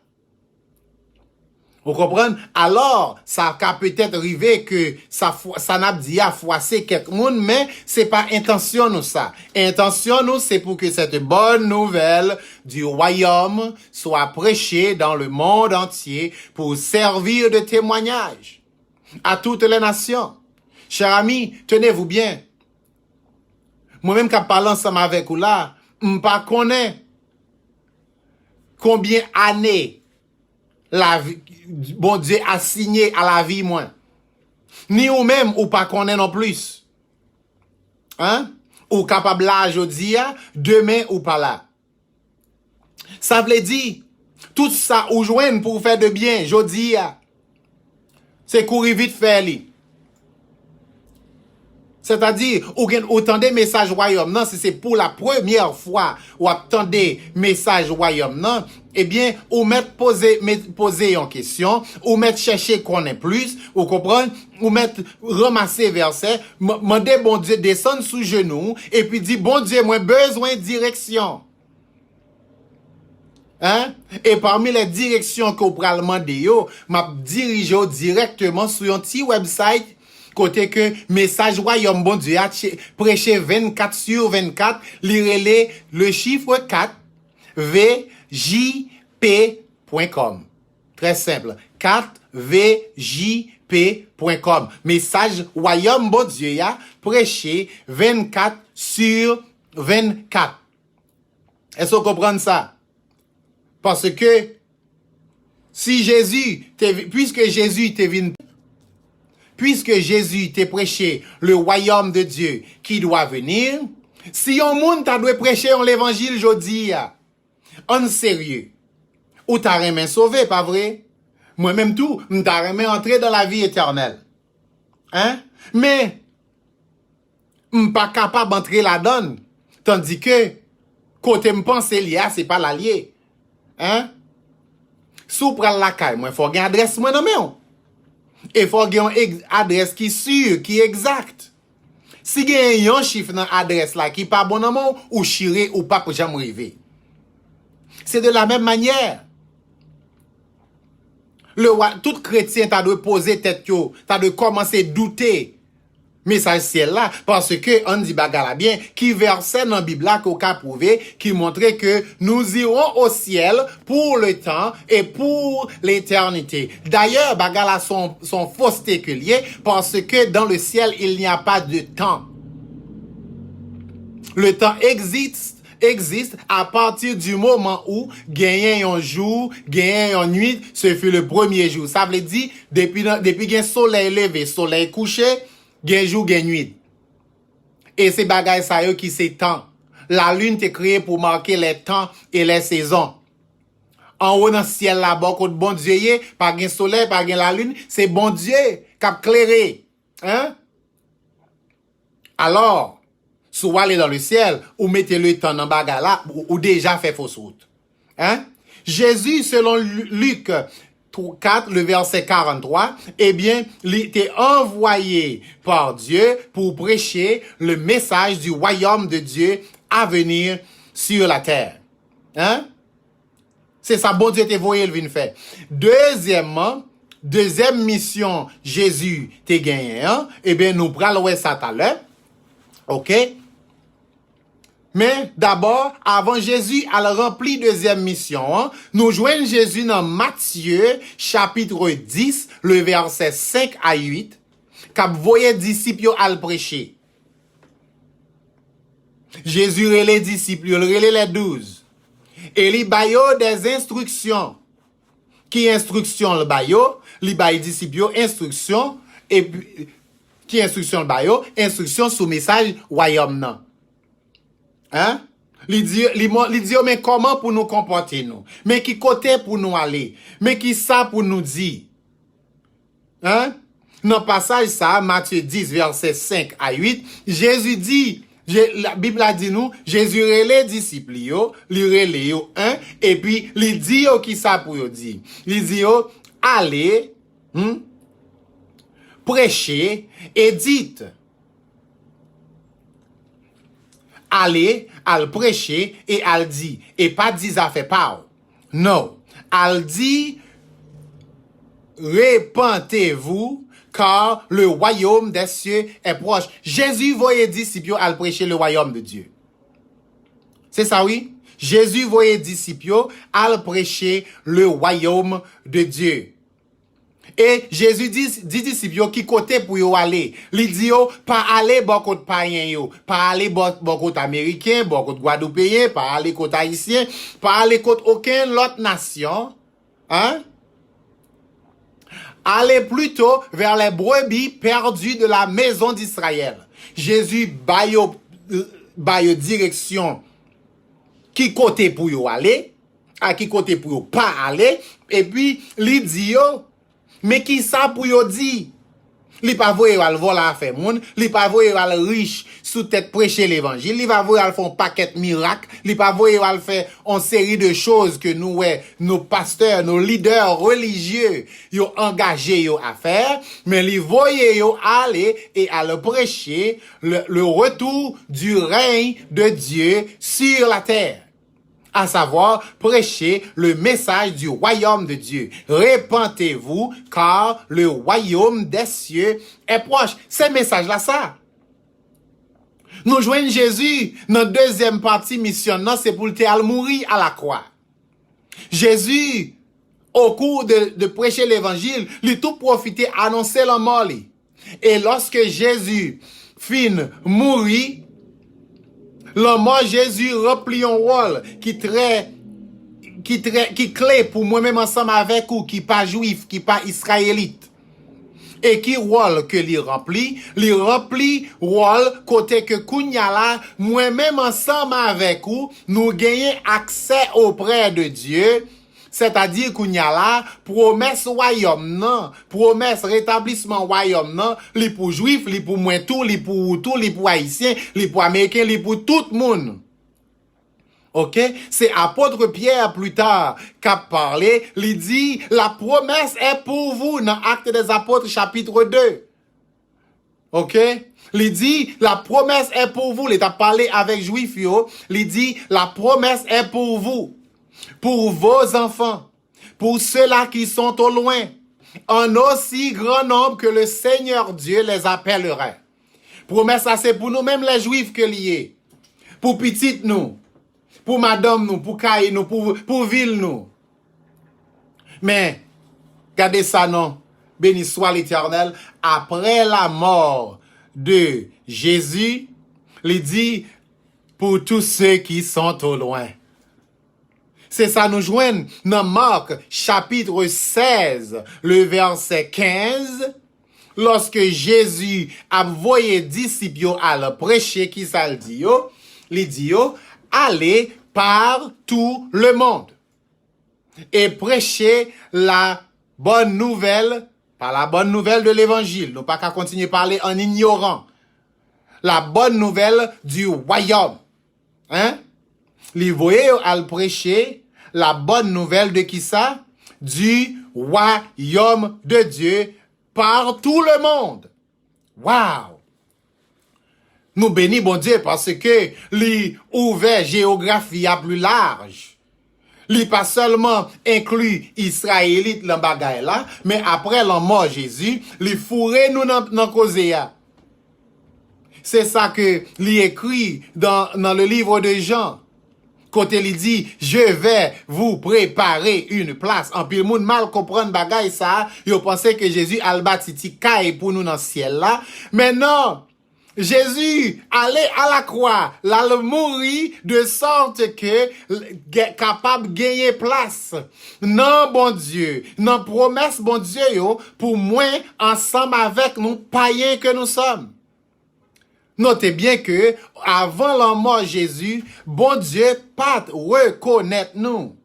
Vous comprenez? Alors, ça a peut-être arrivé que ça n'a dit à froisser quelqu'un, mais c'est pas intention nous ça. Intention nous, c'est pour que cette bonne nouvelle du royaume soit prêchée dans le monde entier pour servir de témoignage à toutes les nations. Chers amis, tenez-vous bien. Moi-même, quand je parle ensemble avec vous là, je ne connais pas combien d'années la vie, bon Dieu a signé à la vie, moi. Ni ou même, ou pas connaît non plus. Hein? Ou capable là, aujourd'hui, demain ou pas là. Ça veut dire, tout ça ou joindre pour faire de bien, aujourd'hui, c'est courir vite faire li. C'est-à-dire, ou entendez message royaume, non, si c'est pour la première fois ou attendez message royaume, non, eh bien, ou mettre poser en question, ou mettre chercher qu'on ait plus, ou comprendre, ou mettre ramasser verset, demander bon Dieu descendre sous genou, et puis dire bon Dieu, moi besoin de direction. Hein? Et parmi les directions que vous prenez demander, m'a dirigé directement sur un petit website côté que message royaume bon Dieu a prêché 24/24, lirez le chiffre 4 vjp.com. Très simple. 4vjp.com. Message royaume bon Dieu a prêché 24/24. Est-ce que vous comprenez ça? Parce que si puisque Jésus t'est prêché le royaume de Dieu qui doit venir, si un monde t'a doit prêcher l'évangile aujourd'hui, en sérieux, ou t'as remis sauvé, pas vrai? Moi-même tout, t'as remis entrer dans la vie éternelle. Hein? Mais, pas capable d'entrer là-dedans, tandis que, côté m'pense lié, c'est pas l'allié. Hein? Sous pral la caille, moi, faut gagner adresse, moi, non, mais et faut gagner une adresse qui sûre, qui exact. Si gagner un chiffre dans adresse là, qui pas bon, non, ou chiré, ou pas, pour jamais arriver. C'est de la même manière. Tout chrétien, t'as de poser tête, t'as de commencer à douter Message ciel là, parce que on dit bagala bien, qui verset dans la Bible là qu'on a prouvé, qui montrait que nous irons au ciel pour le temps et pour l'éternité. D'ailleurs, bagala sont faussetés que liés, parce que dans le ciel, il n'y a pas de temps. Le temps existe à partir du moment où gagner un jour, gagner une nuit, ce fut le premier jour. Ça veut dire, depuis qu'il soleil levé, soleil couché, gen jour, gen nuit. Et c'est bagay sa yo qui c'est temps. La lune t'est créée pour marquer les temps et les saisons. En haut dans le ciel là-bas, quand bon Dieu y est, pas gen soleil, pas gen la lune, c'est bon Dieu qui a clairé. Hein? Alors, si vous allez dans le ciel, ou mettez le temps dans bagay là, ou déjà fait fausse route. Hein? Jésus, selon Luc 4, le verset 43, eh bien, il était envoyé par Dieu pour prêcher le message du royaume de Dieu à venir sur la terre. Hein? C'est ça, bon Dieu t'a voyé le vin faire. Deuxième mission, Jésus t'a gagné, hein? Eh bien, nous prenons ça tout à l'heure. OK? Mais d'abord, avant Jésus a rempli deuxième mission, hein, nous joignons Jésus dans Matthieu, chapitre 10, le verset 5 à 8, qu'a voyé disciples à le prêcher. Jésus relève les disciples, il relève les 12. Et il baille des instructions. Qui instruction le baille? Il baille disciples instruction, et puis, qui instruction le baille? Instruction sous message royaume non. Hein? Il dit, mais comment pour nous comporter nous? Mais qui côté pour nous aller? Mais qui ça pour nous dire? Hein? Dans le passage ça, Matthieu 10, verset 5 à 8, Jésus dit, la Bible a dit nous, Jésus relève les disciples, il relève hein? Et puis, il dit, qui ça pour nous dire? Il dit, allez, prêchez et dites. Allez, al prêcher et al dit. Et pas dit ça fait pas. Non. Al dit, repentez-vous, car le royaume des cieux est proche. Jésus voyait disciples al prêcher le royaume de Dieu. C'est ça, oui? Jésus voyait disciples al prêcher le royaume de Dieu. Et Jésus dit disciples qui côté pour yo aller. Il dit yo pas aller beaucoup de païens yo, pas aller beaucoup d'américains, beaucoup de guadeloupéens, pas aller côté haïtien, pas aller côté aucune autre nation. Hein? Allez plutôt vers les brebis perdues de la maison d'Israël. Jésus baille direction qui côté pour yo aller, à qui côté pour yo pas aller, et puis il dit yo mais qui ça pour yo dit? Li pa voye al voler à faire moun, li pa voye al riche sous tête prêcher l'évangile, li pa voye al font paquet miracle, li pa voye al faire une série de choses que nous nos pasteurs, nos leaders religieux yo engagé yo à faire, mais li voye yo aller et à le prêcher le retour du règne de Dieu sur la terre. À savoir, prêcher le message du royaume de Dieu. Repentez-vous, car le royaume des cieux est proche. Ce message-là, ça. Nous joignons Jésus, notre deuxième partie missionnant, c'est pour le mourir à la croix. Jésus, au cours de prêcher l'évangile, il tout profité, annoncer la mort. Et lorsque Jésus fin mourir, l'homme Jésus remplit un rôle qui clé pour moi-même ensemble avec vous, qui pas juif, qui pas israélite. Et qui rôle que li remplit rôle côté que kounyala, moi-même ensemble avec vous, nous gagnons accès auprès de Dieu. C'est-à-dire qu'il y a là, promesse royaume, non, promesse rétablissement royaume, non, li pour juif, li pour moi tout, li pour haïtien, li pour américain, li pour tout le monde. OK? C'est apôtre Pierre plus tard qui a parlé, il dit, la promesse est pour vous dans Actes des Apôtres chapitre 2. OK? Il dit, la promesse est pour vous. Il a parlé avec juif, il dit, la promesse est pour vous. Pour vos enfants, pour ceux-là qui sont au loin, en aussi grand nombre que le Seigneur Dieu les appellerait. Promesse ça c'est pour nous même les juifs que lié. Pour petite nous, pour madame nous, pour caille nous, pour ville nous. Mais regardez ça non. Béni soit l'Éternel, après la mort de Jésus, il dit pour tous ceux qui sont au loin. C'est ça nous joignent dans Marc chapitre 16, le verset 15, lorsque Jésus a envoyé disciples à le prêcher, qui ça le dit yo? Il dit yo, allez par tout le monde et prêcher la bonne nouvelle, pas la bonne nouvelle de l'évangile, nous pas qu'à continuer à parler en ignorant, la bonne nouvelle du royaume. Hein? Les voyez à le prêcher la bonne nouvelle de qui ça? Du royaume de Dieu par tout le monde. Wow! Nous bénis bon Dieu parce que lui ouvert géographie à plus large. Lui pas seulement inclut Israélite dans bagaille là, mais après la mort Jésus, lui fourré nous dans cause. C'est ça que lui écrit dans le livre de Jean. Côté il dit, je vais vous préparer une place. En pile moun mal comprendre bagaille ça, yo pensé que Jésus al batiti caille pour nous dans le ciel là. Mais non, Jésus allait à la croix, là le mourir de sorte que capable gagner place. Non bon Dieu, non promesse bon Dieu yo pour moi ensemble avec nous païens que nous sommes. Notez bien que, avant la mort de Jésus, bon Dieu pas reconnaître nous.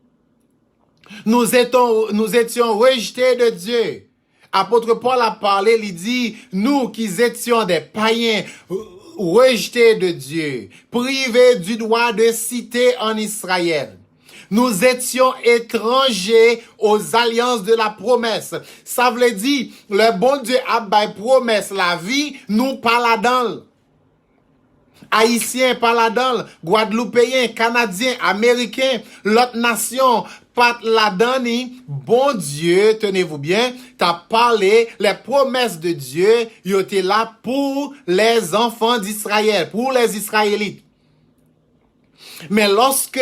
Nous étions rejetés de Dieu. Apôtre Paul a parlé, il dit, nous qui étions des païens, rejetés de Dieu, privés du droit de cité en Israël. Nous étions étrangers aux alliances de la promesse. Ça veut dire, le bon Dieu a bail promesse la vie, nous pas là-dedans. Haïtiens pas là-dedans, Guadeloupéens, Canadiens, Américains, l'autre nation, pas là-dedans, bon Dieu, tenez-vous bien, t'as parlé, les promesses de Dieu, ils étaient là pour les enfants d'Israël, pour les Israélites. Mais lorsque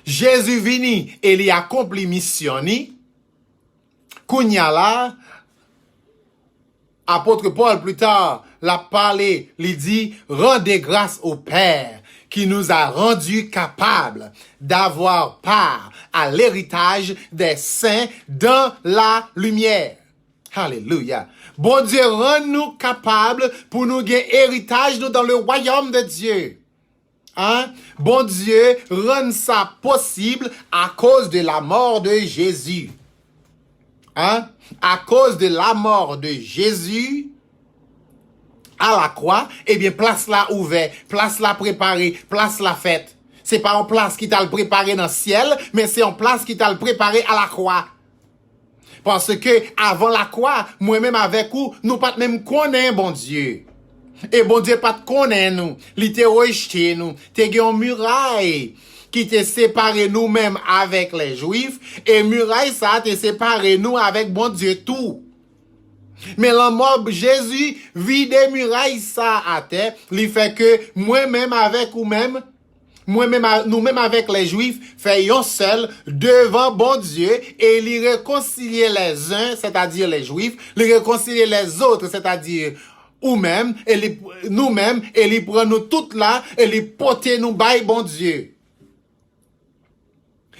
Jésus vini et il a accompli mission, kounya là, apôtre Paul plus tard l'a parlé, il dit, rendez grâce au Père qui nous a rendus capables d'avoir part à l'héritage des saints dans la lumière. Alléluia. Bon Dieu, rend-nous capables pour nous gagner héritage dans le royaume de Dieu. Hein? Bon Dieu, rend ça possible à cause de la mort de Jésus. Hein? À cause de la mort de Jésus à la croix, eh bien, place là ouverte, place là préparée, place là faite. C'est pas en place qui t'a le préparé dans le ciel, mais c'est en place qui t'a le préparé à la croix. Parce que, avant la croix, moi-même avec vous, nous pas même connaît bon Dieu. Et bon Dieu pas connaît nous. Il t'a rejeté nous. T'es une muraille qui t'a séparé nous-mêmes avec les Juifs. Et muraille ça t'a séparé nous avec bon Dieu tout. Mais la mort Jésus vide muraille ça à terre. Il fait que moi-même avec vous-même, nous-mêmes avec les Juifs, faisons seul devant bon Dieu et il réconcilier les uns, c'est-à-dire les Juifs, il réconcilier les autres, c'est-à-dire nous-mêmes, et nous-mêmes, et il prend nous toutes là, et il porte nous by bon Dieu.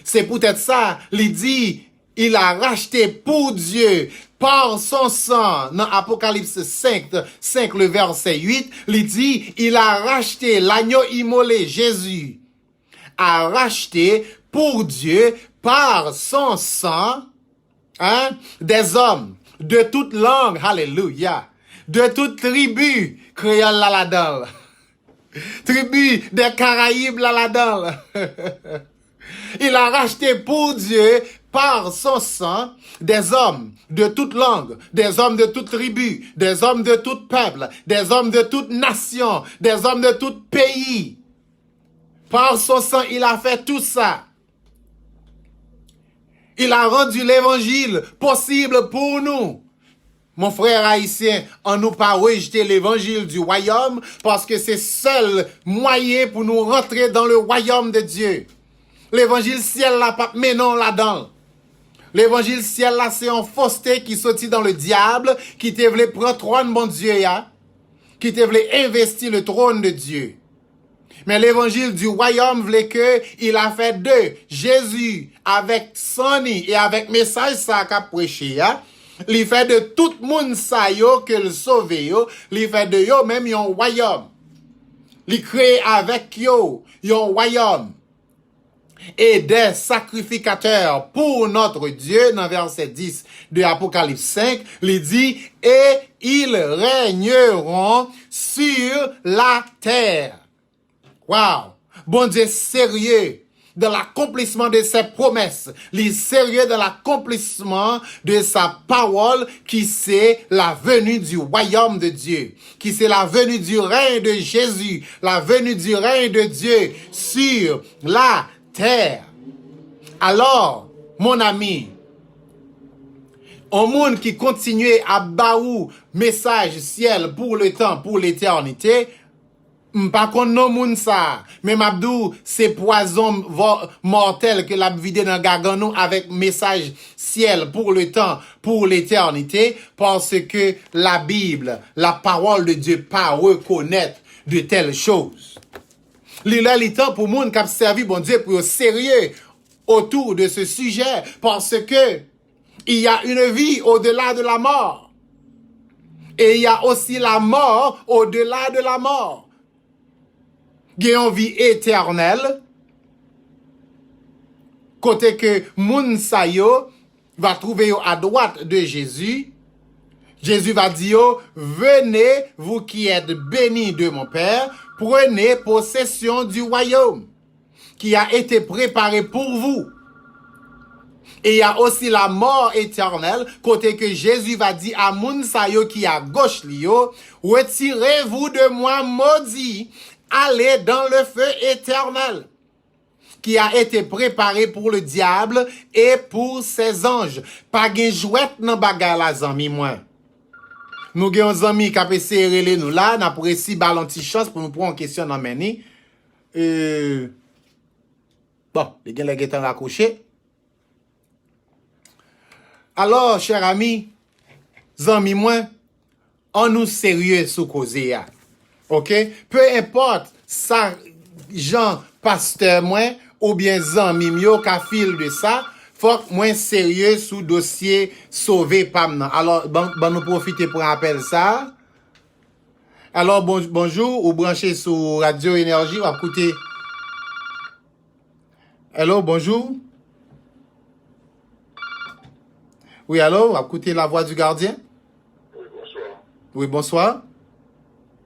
C'est peut-être ça, il dit, il a racheté pour Dieu par son sang. Dans Apocalypse 5, le verset 8, il dit, il a racheté l'agneau immolé, Jésus a racheté pour Dieu par son sang, hein, des hommes de toute langue, alléluia, de toute tribu, créole là-dedans, tribu des Caraïbes là-dedans. Il a racheté pour Dieu par son sang des hommes de toute langue, des hommes de toute tribu, des hommes de tout peuple, des hommes de toute nation, des hommes de tout pays. Par son sang, il a fait tout ça. Il a rendu l'évangile possible pour nous. Mon frère haïtien, on nous pas rejeter l'évangile du royaume parce que c'est seul moyen pour nous rentrer dans le royaume de Dieu. L'évangile ciel là, pas mais non là-dedans. L'évangile ciel là, c'est un fausseté qui sortit dans le diable, qui te voulait prendre trône, mon Dieu, ya, qui te voulait investir le trône de Dieu. Mais l'évangile du royaume voulait que il a fait deux. Jésus, avec Sonny et avec message ça qu'a prêché, ya, il fait de tout le monde ça yo, que le sauve yo, il fait de yo même yon royaume. Il crée avec yo, yon royaume. Et des sacrificateurs pour notre Dieu, dans verset 10 de Apocalypse 5, il dit, et ils régneront sur la terre. Wow! Bon Dieu sérieux dans l'accomplissement de ses promesses. Il est sérieux dans l'accomplissement de sa parole qui c'est la venue du royaume de Dieu. Qui c'est la venue du règne de Jésus. La venue du règne de Dieu sur la terre. Alors, mon ami, un monde qui continue à baou message ciel pour le temps, pour l'éternité, pas qu'on non moun ça. Mais Mabdou, c'est poison mortel que l'a vidé dans Gaganou avec message ciel pour le temps, pour l'éternité, parce que la Bible, la parole de Dieu, pas reconnaître de telles choses. Il est temps pour moun qui a servi bon Dieu pour sérieux autour de ce sujet, parce que il y a une vie au-delà de la mort. Et il y a aussi la mort au-delà de la mort. Il y a une vie éternelle, côté que moun sa yo va trouver yo à droite de Jésus. Jésus va dire, venez, vous qui êtes bénis de mon Père, prenez possession du royaume qui a été préparé pour vous. Et il y a aussi la mort éternelle, côté que Jésus va dire à moun sa yo qui à gauche li yo, retirez-vous de moi maudit, allez dans le feu éternel qui a été préparé pour le diable et pour ses anges. Pas gen jouet nan bagay la zami moi. Nous gen zami qui a essayé nous là, n'a pour essayer ballon ti chance pour nous prendre en question nan meni. Bon, les gen les getan raccroché. Alors, cher ami, zami moi, on nous sérieux sous cause ya. OK? Peu importe ça, Jean, pasteur moi, ou bien zami mio ka fil de ça, faut moins sérieux sous dossier sauvé pam nan. Alors, bon nous profiter pour appeler ça. Alors, bonjour, ou branché sur Radio Énergie, ou écouter. Hello, bonjour. Oui, allô, ou écouter la voix du gardien? Oui, bonsoir. Oui, bonsoir.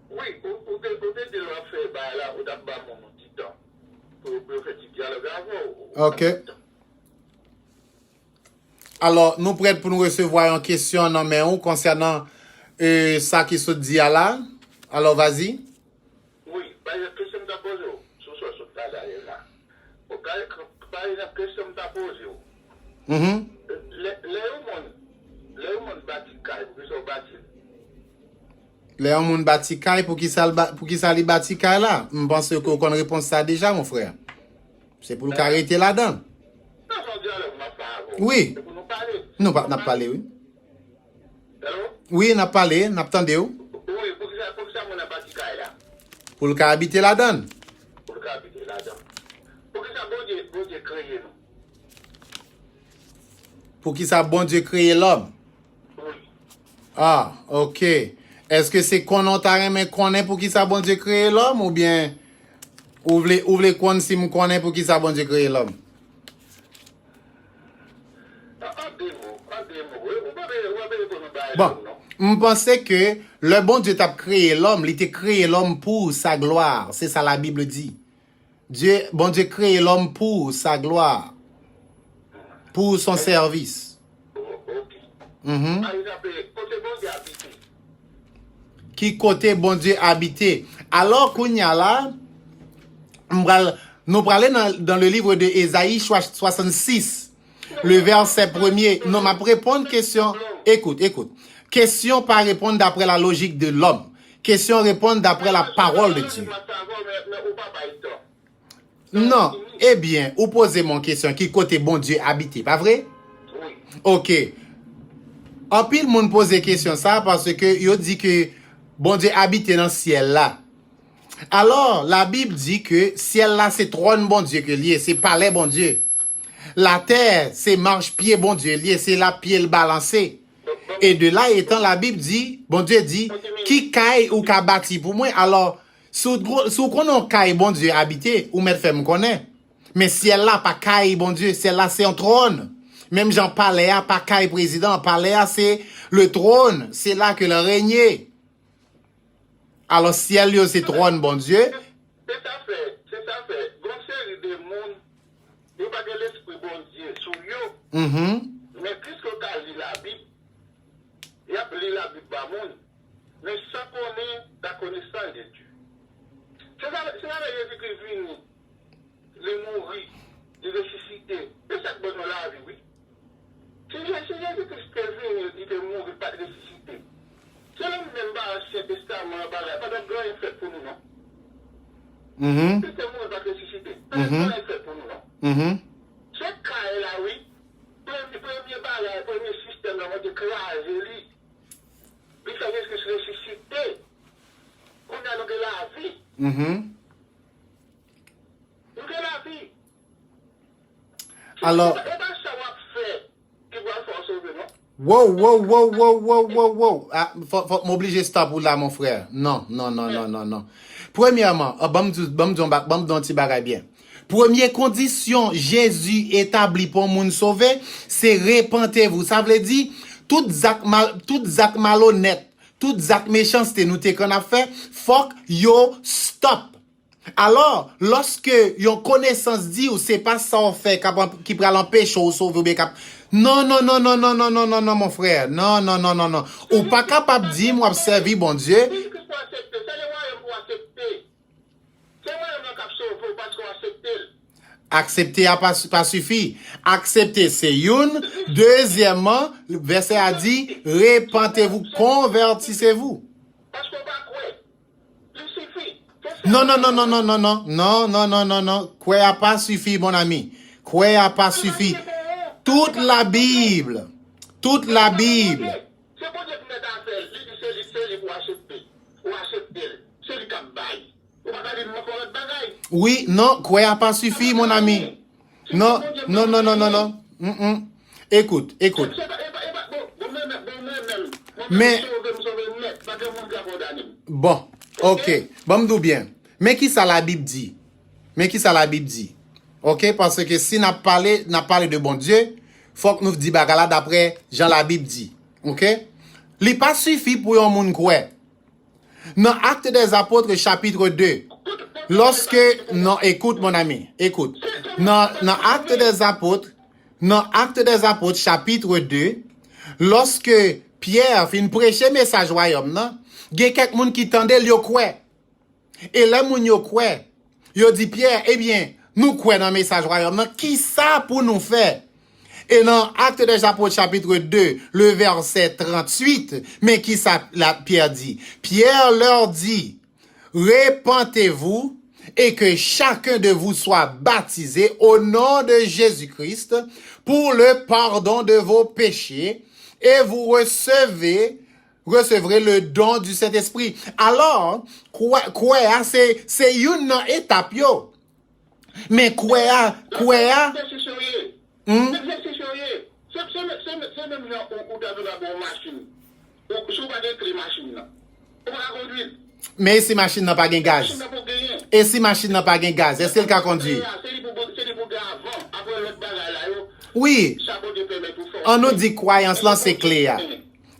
Oui, vous devez faire là, vous avez mon petit temps pour faire du dialogue avant. OK. Alors, nous prêts pour nous recevoir une question en main ou concernant ça qui se dit à là. Alors, vas-y. Oui, par exemple, question que tu as posée, sur ce là. Par exemple, question que tu as posée. Les hommes bâti caille, pour qu'ils soient bâtis. Les hommes bâti caille pour qu'ils soient bâti caille là. Je pense qu'on répond ça déjà, mon frère. C'est pour nous arrêter là-dedans. Non, son dialogue m'a parlé. Oui. C'est pour nous parler. Nous pas parlé, oui. Allô? Oui, n'a parlé, n'a entendu. Oui, pour que ça, mon bâti caille là. Pour le cas habiter là-dedans. Pour le cas habiter là-dedans. Pour que ça, bon Dieu crée nous. Pour qui ça, bon Dieu créé l'homme. Oui. Ah, ok. Est-ce que c'est qu'on a mais qu'on est pour qui ça, bon Dieu créé l'homme ou bien ou voulez qu'on si me connaît pour qui ça, bon Dieu créé l'homme? Bon, je pensais que le bon Dieu t'a créé l'homme, il t'a créé l'homme pour sa gloire. C'est ça la Bible dit. Bon Dieu créé l'homme pour sa gloire. Pour son service. Qui côté bon Dieu habité. Alors qu'on y a là, nous parlons dans le livre de Ésaïe 66, le verset 1er. Non, ma répondre question. Écoute. Question pas répondre d'après la logique de l'homme. Question répondre d'après la parole de Dieu. Non. Eh bien, vous posez mon question. Qui côté bon Dieu habité, pas vrai? Oui. Ok. En pile, moun pose question ça parce que yo dit que bon Dieu habite dans le ciel là. Alors, la Bible dit que ciel là, c'est trône bon Dieu que lié, c'est palais bon Dieu. La terre, c'est marche-pied bon Dieu lié, c'est la pied le balancé. Et de là étant, la Bible dit, bon Dieu dit, qui caille ou ka bâti pour moi. Alors, sous qu'on a caille bon Dieu habité, ou mettre fait me connaît. Mais ciel là, pas caille bon Dieu, ciel là, c'est un trône. Même Jean palais à pas caille président, palais à c'est le trône, c'est là que le régné. Alors ciel yo c'est trône bon Dieu. C'est ça fait. Bon série de monde, il pas de l'esprit bon Dieu sous yo. Mais puisque tu as lu la Bible, il a lu la Bible par monde, mais sans connaître la connaissance de Dieu. C'est ça Jésus-Christ venu, le mourir, le ressusciter. C'est ça que bon la vie, oui. Si Jésus-Christ est venu, il est mort, pas de ressusciter. C'est le même Ancien Testament, pas de grand effet pour nous, non? C'est mort, pas de ressusciter. Pas de grand effet pour nous, non? Ce cas-là, oui, premier système, on va écraser lui. Puis ça veut dire que c'est ressuscité. On a donc la vie. Donc la vie. Alors. C'est pas ça qu'on fait. Wow. Ah, faut m'obliger stop ou là, mon frère. Non. Premièrement, bam ti bagay bien. Première condition, Jésus établi pour moun sauver, c'est repentez-vous. Ça veut dire, tout zak malhonnête, tout zak méchanceté nous te qu'on a fait, fuck yo stop. Alors, lorsque yon connaissance dit ou c'est pas ça on fait qui pral empêcher ou sauver ou bien cap. Non, mon frère. Non. Ou pas capable dire moi servir bon Dieu. Accepter a pas suffi. Accepter c'est une. Deuxièmement, le verset a dit repentez-vous, convertissez-vous. Non. Quoi a pas suffi, mon ami. Quoi a pas suffi. Toute la Bible. C'est bon Dieu qui met en fait. C'est pour accepter. Ou accepter. C'est le cap bail. Ou pas dire mon corps bagaille. Oui, non, quoi a pas suffi, mon ami. Non. Écoute. Mais bon, ok. Bon, m'dou bien. Mais qui ça la Bible dit? Ok, parce que si n'a parlé de bon Dieu, faut que nous dit bagala d'après Jean la Bible dit. Ok? Li pas suffi pour yon moun kwe. Dans Actes des Apôtres chapitre 2, lorsque non écoute mon ami, écoute. Dans Actes des Apôtres chapitre 2, lorsque Pierre fin prêcher message royaume nan, gen quelques moun qui tendait yo kwe. Et là moun yo kwe, yo dit Pierre, eh bien, nous kwe dans message royaume nan, qui ça pour nous faire? Et dans Actes des Apôtres chapitre 2, le verset 38, mais qui ça la Pierre dit? Pierre leur dit, repentez-vous et que chacun de vous soit baptisé au nom de Jésus-Christ pour le pardon de vos péchés et vous recevrez le don du Saint-Esprit. Alors, quoi c'est une étape yo. Mais quoi C'est même genre où tu as la bonne machine. Ou si vous avez des machines, on va conduire. Mais si machine n'a pas de gaz. Et si machine n'a pas de gaz, est-ce qu'elle peut conduire? Oui. On nous dit croyance là c'est clair.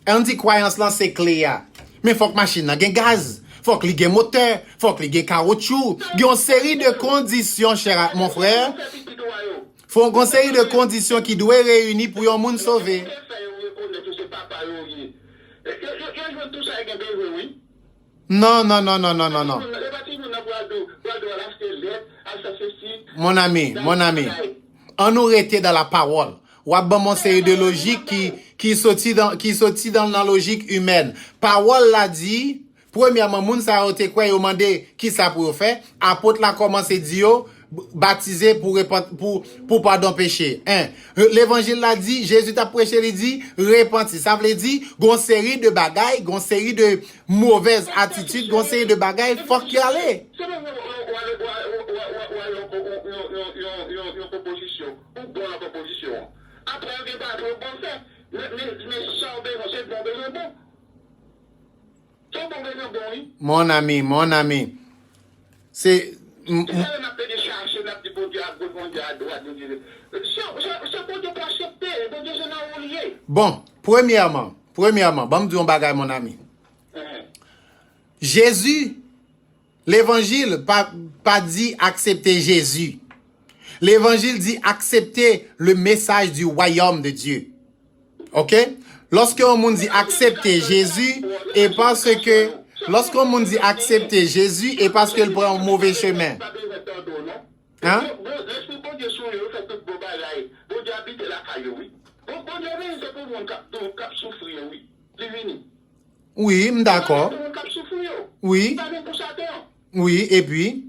On dit croyance là c'est clair. Mais faut que machine n'a pas de gaz. Faut que l'y ait moteur, faut que l'y ait caoutchouc. Il y a une série de conditions, cher mon frère. Faut une série de conditions qui doivent réunir pour un monde sauvé. Non. Mon ami. On nous était dans la parole. ou a bon mon série de logique qui sorti dans la logique humaine. Parole l'a dit, premièrement, moun sa yo te quoi yo mandé qui ça pour faire, apôtre la commencé dit yo baptisé pour pardon péché. L'évangile l'a dit, Jésus t'a prêché, il dit repenti. Ça veut dire gon série de bagailles, gon série de mauvaises attitudes, gon série de bagailles faut qu'il y aller. Proposition, ou bon la proposition. Après, on débat pour bon fait, mais ça, c'est bon besoin bon. C'est bon besoin bon, oui. Mon ami, c'est bon, premièrement, bon me dire un bagage mon ami. Jésus, l'évangile pas dit accepter Jésus. L'évangile dit accepter le message du royaume de Dieu. OK? Lorsqu'on monde dit accepter Jésus et parce que lorsqu'on monde dit accepter Jésus et parce qu'il prend un mauvais chemin. Hein? Oui, d'accord. Oui. Oui, et puis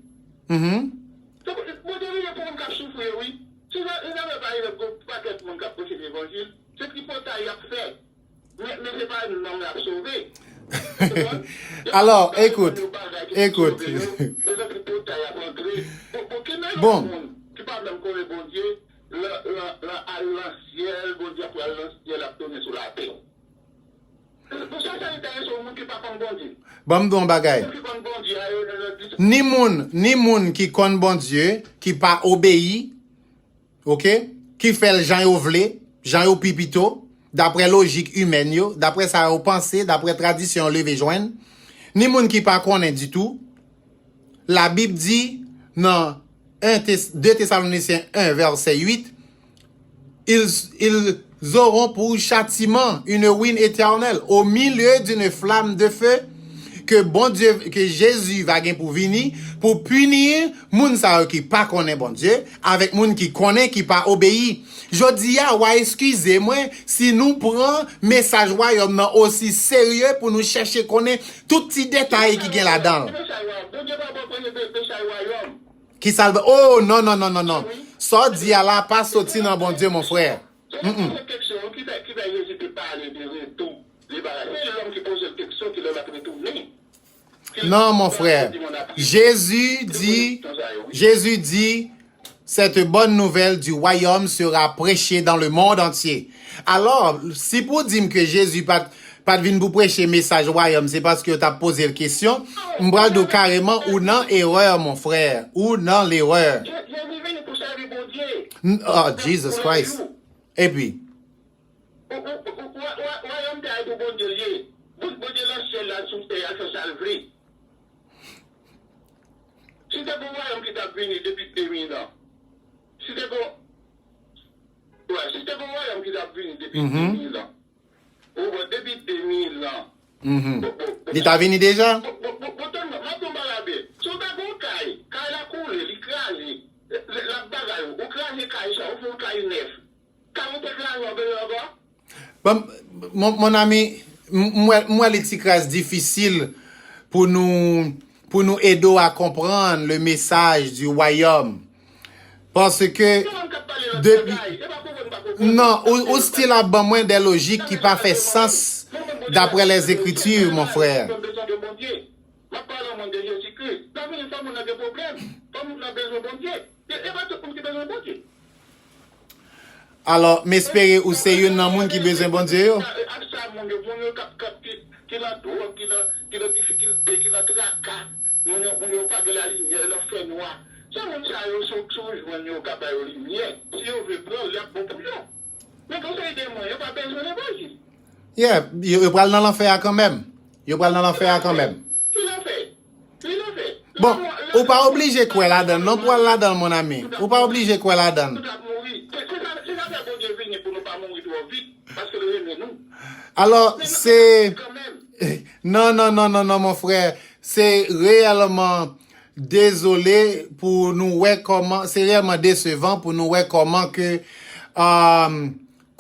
alors, écoute. Bon. Bon, m'don bagay. Ni moun qui connaît bon Dieu, qui pas obéi, OK? Qui fait le Jean yo vle, Jean yo pipito, d'après logique humaine yo, d'après ça yo pensé, d'après tradition levé joindre. Ni moun qui pas connaît du tout. La Bible dit dans 2 Thessaloniciens 1 verset 8, ils auront pour châtiment une ruine éternelle au milieu d'une flamme de feu que bon Dieu, que Jésus va gagner pour venir, pour punir moun sa qui pas connaît bon Dieu, avec moun qui connaît, qui pas obéi. Je dis, excusez-moi, si nous prenons message royaume non aussi sérieux pour nous chercher connaître tout petit détail qui est là-dedans. Qui salve, oh, non. Ça dit à la pas sorti dans bon Dieu, mon frère. Non, mon frère. Jésus dit, cette bonne nouvelle du royaume sera prêchée dans le monde entier. Alors, si pour dire que Jésus pas de venir vous prêcher message royaume, c'est parce que tu as posé la question, m'bral carrément ou non erreur, mon frère, ou non l'erreur. Oh, Jesus Christ. Et puis, si c'est pour royaume qui t'a venu depuis 2000 ans, si c'est pour royaume qui t'a venu depuis 2000 ans, ou depuis 2000 ans, il t'a venu déjà? Bon, mon ami, moi les petits difficile pour nous aider à comprendre le message du royaume. Parce que depuis non, au style à bon moins des logiques qui pas fait sens d'après les Écritures, mon frère. Alors, m'espérer ou c'est une monde qui besoin bon Dieu. Yeah, il parle dans l'enfer quand même. Bon, ou pas obligé quoi là-dedans, non pour là-dedans mon ami. Ou pas obligé quoi là-dedans. Alors, c'est non mon frère, c'est réellement désolé pour nous voir comment, c'est réellement décevant pour nous voir comment que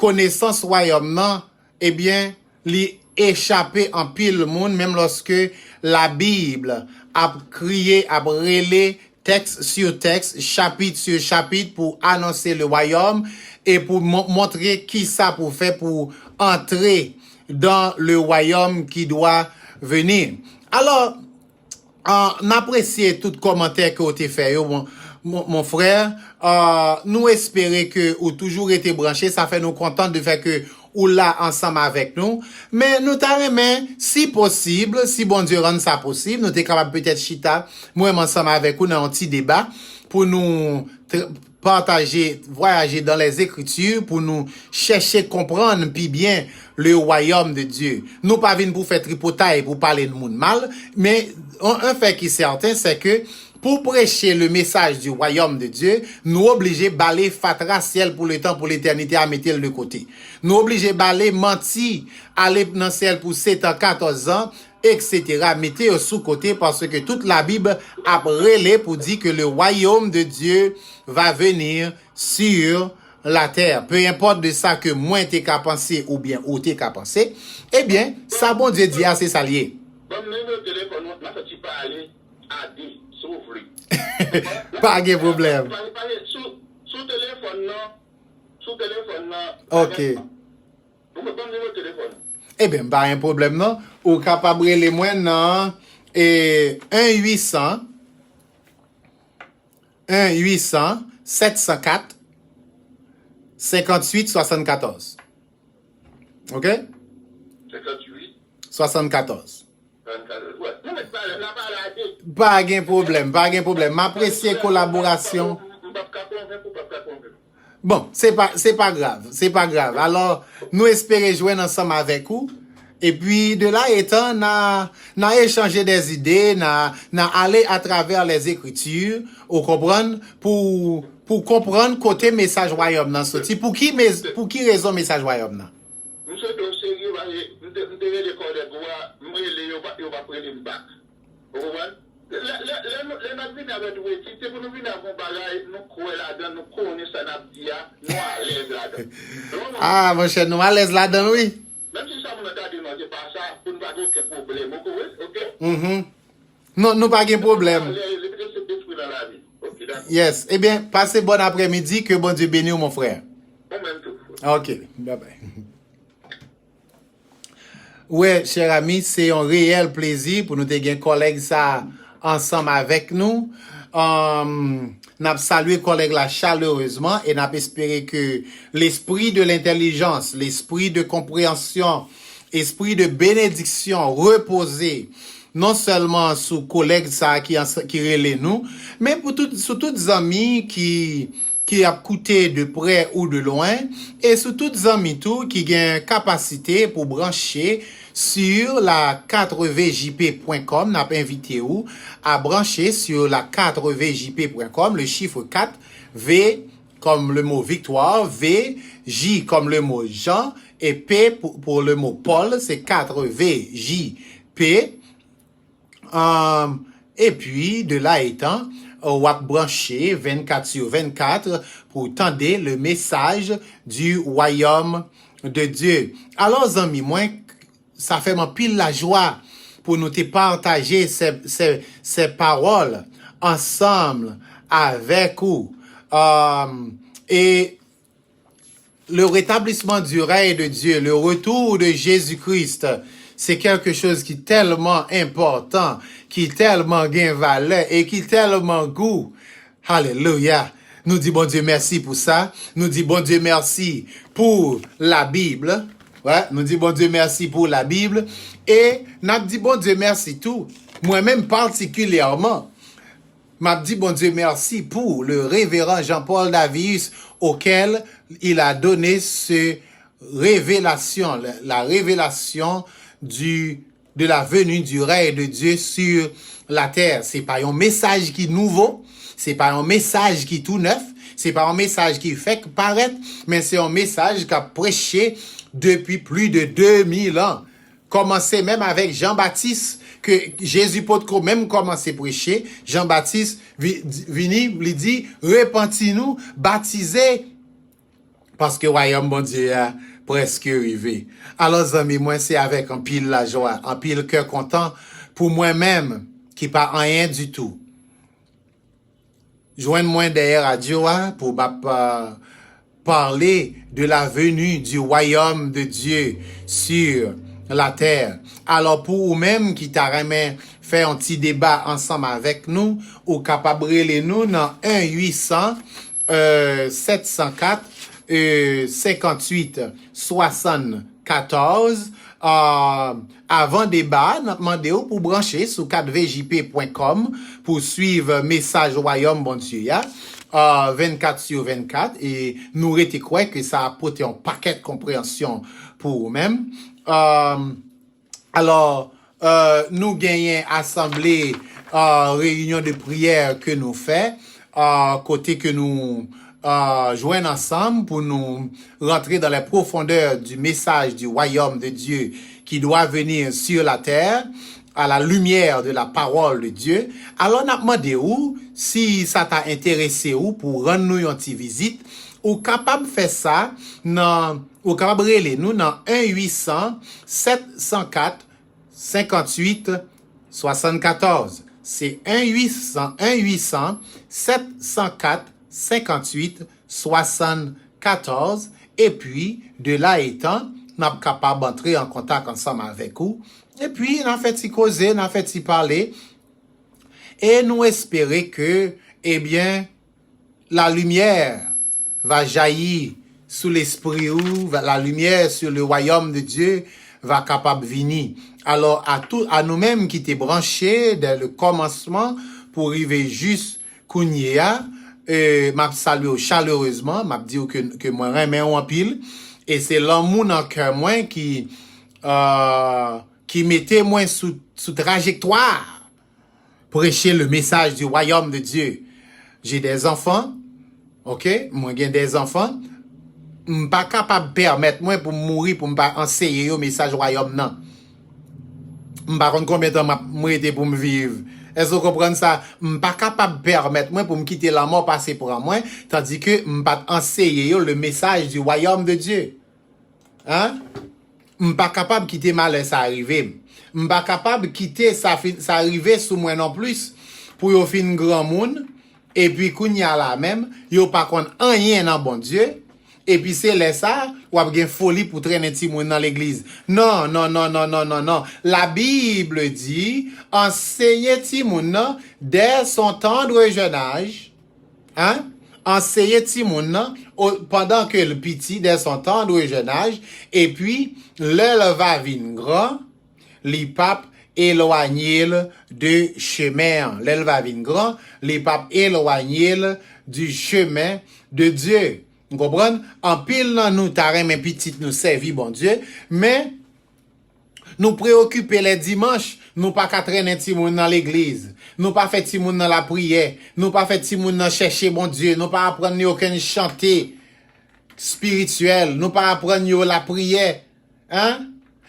connaissance royaume nan, eh bien, li échappé en pile monde, même lorsque la Bible a crié, a brûlé texte sur texte, chapitre sur chapitre pour annoncer le royaume et pour montrer qui ça pour faire pour entrer dans le royaume qui doit venir. Alors, on apprécie tout commentaire que vous avez fait, mon frère. Nous espérons que vous toujours été branché. Ça fait nous contents de faire que ou là ensemble avec nous. Mais nous t'aimons, si possible, si bon Dieu rend ça possible, nous t'es capable peut-être chita, moi ensemble avec vous dans un petit débat pour nous partager, voyager dans les Écritures, pour nous chercher comprendre puis bien le royaume de Dieu. Nous pas venir pour faire tripotaille pour parler de monde mal, mais un fait qui est certain, c'est que pour prêcher le message du royaume de Dieu, nous obligés baler fatra ciel pour le temps, pour l'éternité à mettre de côté. Nous obligés baler menti, aller dans le ciel pour 7 ans, 14 ans, etc. Mettez sous côté parce que toute la Bible a relé pour dire que le royaume de Dieu va venir sur la terre. Peu importe de ça que moi t'es qu'à penser ou bien ou t'es qu'à penser, eh bien, ça bon Dieu dit c'est ça lié. Pas de problème. Ok. Eh bien, pas un problème, non? Ou capable de les moins, non? Et 1-800 704 58 74. Ok? 58 74. Ouais. Non, mais Pas de problème, pas de problème. M'apprécier collaboration. Bon, c'est pas grave. Alors, nous espérons jouer ensemble avec vous. Et puis, de là étant, n'a échangé des idées, n'a allé à travers les Écritures, vous comprenez, pour comprendre côté message royaume dans sorti. Pour qui raison message royaume nan? Nous sommes sérieux, nous devons les corps de bois, nous devons pas prendre une bac. Vous comprenez? Les navires avec nous, si pour nous venir à mon bagage, nous croyons là-dedans, nous connaissons ça, nous à l'aise là-dedans. Ah, mon cher, nous à l'aise là-dedans, oui. Même si ça, nous ne dit pas ça, pour nous pas aucun problème, ok? Non, nous pas de problème. Yes. Eh bien, passez bon après-midi, que bon Dieu bénisse mon frère. Ok, bye bye. Ouais, cher ami, c'est un réel plaisir pour nous de gagner collègues ça ensemble avec nous. N'a salué collègue là chaleureusement et n'a espéré que l'esprit de l'intelligence, l'esprit de compréhension, esprit de bénédiction reposé non seulement sous collègues ça qui relève nous, mais pour sur toutes amis qui a coûté de près ou de loin et sur toutes amis tout qui gagne capacité pour brancher sur la 4vjp.com, n'a pas invité ou à brancher sur la 4vjp.com, le chiffre 4, V comme le mot victoire, V, J comme le mot Jean, et P pour le mot Paul, c'est 4vjp. Et puis, de là étant, on va brancher 24 sur 24 pour tendre le message du royaume de Dieu. Alors, amis, moi, ça fait mon pile la joie pour nous te partager ces paroles ensemble avec vous. Et le rétablissement du règne de Dieu, le retour de Jésus-Christ, c'est quelque chose qui est tellement important, qui est tellement gain valeur et qui est tellement goût. Alléluia. Nous dit bon Dieu merci pour ça. Nous dit bon Dieu merci pour la Bible. Ouais, nous dit bon Dieu merci pour la Bible. Et nous dit bon Dieu merci tout. Moi-même particulièrement. M'a dit bon Dieu merci pour le révérend Jean-Paul Davius auquel il a donné ce révélation, la révélation de la venue du règne de Dieu sur la terre. C'est pas un message qui est nouveau, c'est pas un message qui est tout neuf, c'est pas un message qui fait paraître, mais c'est un message qu'a prêché depuis plus de 2000 ans. Commencé même avec Jean-Baptiste, que Jésus peut même commencer à prêcher. Jean-Baptiste vini, lui dit, repentis-nous, baptisez parce que royaume bon Dieu a presque arrivé. Alors, amis, moi, c'est avec un pile la joie, un pile cœur content pour moi-même, qui pas rien du tout. Joigne-moi derrière radio pour parler de la venue du royaume de Dieu sur la terre. Alors, pour vous-même qui t'a remis faire un petit débat ensemble avec nous, ou capable de nous dans 1-800-704 58-74. Avant débat, nous demandons pour brancher sur 4vjp.com pour suivre message royaume bon Dieu 24/24 et nous quoi que ça a apporté un paquet de compréhension pour vous-même. Alors, nous gagnons assemblée, réunion de prière que nous fait, côté que nous joignent ensemble pour nous rentrer dans les profondeurs du message du royaume de Dieu qui doit venir sur la terre à la lumière de la parole de Dieu. Alors, on a demandé si ça t'a intéressé pour rendre nous une petite visite, ou capable de faire ça, ou capable de relayer nous dans 1-800-704-58-74. C'est 1-800-704-58-74. Et puis, de là étant, nous sommes capables d'entrer en contact ensemble avec vous. Et puis, nous avons fait causer, nous avons fait parler. Et nous espérons que, eh bien, la lumière va jaillir sous l'esprit ou la lumière sur le royaume de Dieu va capable venir. Alors, à nous-mêmes qui étaient branchés dès le commencement pour arriver juste Kounia, m'a salué chaleureusement, m'a dit que moi remets en pile. Et c'est l'amour dans le cœur moi qui mettait moi sous trajectoire prêcher le message du royaume de Dieu. J'ai des enfants, ok? Moi, j'ai des enfants. Je ne suis pas capable de permettre moi pour mourir, pour ne pas enseigner le message du royaume, non. Je ne sais pas combien de temps je été pour me vivre. Est-ce que vous comprenez ça? Je ne suis pas capable de permettre moi pour me quitter la mort passer pour moi, tandis que je ne peux pas enseigner le message du royaume de Dieu. Hein? Je ne suis pas capable de quitter malheur, ça arrive. Je ne suis pas capable de quitter ça arriver sous moi non plus pour yo fin grand monde et puis kounya la même yo pas contre rien dans bon Dieu et puis c'est là ça ou a gen folie pour traîner ti moun dans l'église. Non, la Bible dit enseigner ti moun nan dès son tendre jeune âge. Hein? Enseigner ti moun nan pendant que le petit dès son tendre jeune âge et puis l'elle va vin grand li pape éloigné de chemin. L'elle va vin grand, les papes éloigné du chemin de Dieu. Vous comprenez? En pile nan nous tarem un petit nous servi bon Dieu, mais nous préoccuper les dimanches, nous pas qu'à traîner ti moun dans l'église, nous pas fait ti moun dans la prière, nous pas fait ti moun dans chercher bon Dieu, nous pas apprendre aucun chanter spirituel, nous pas apprendre la prière. Hein?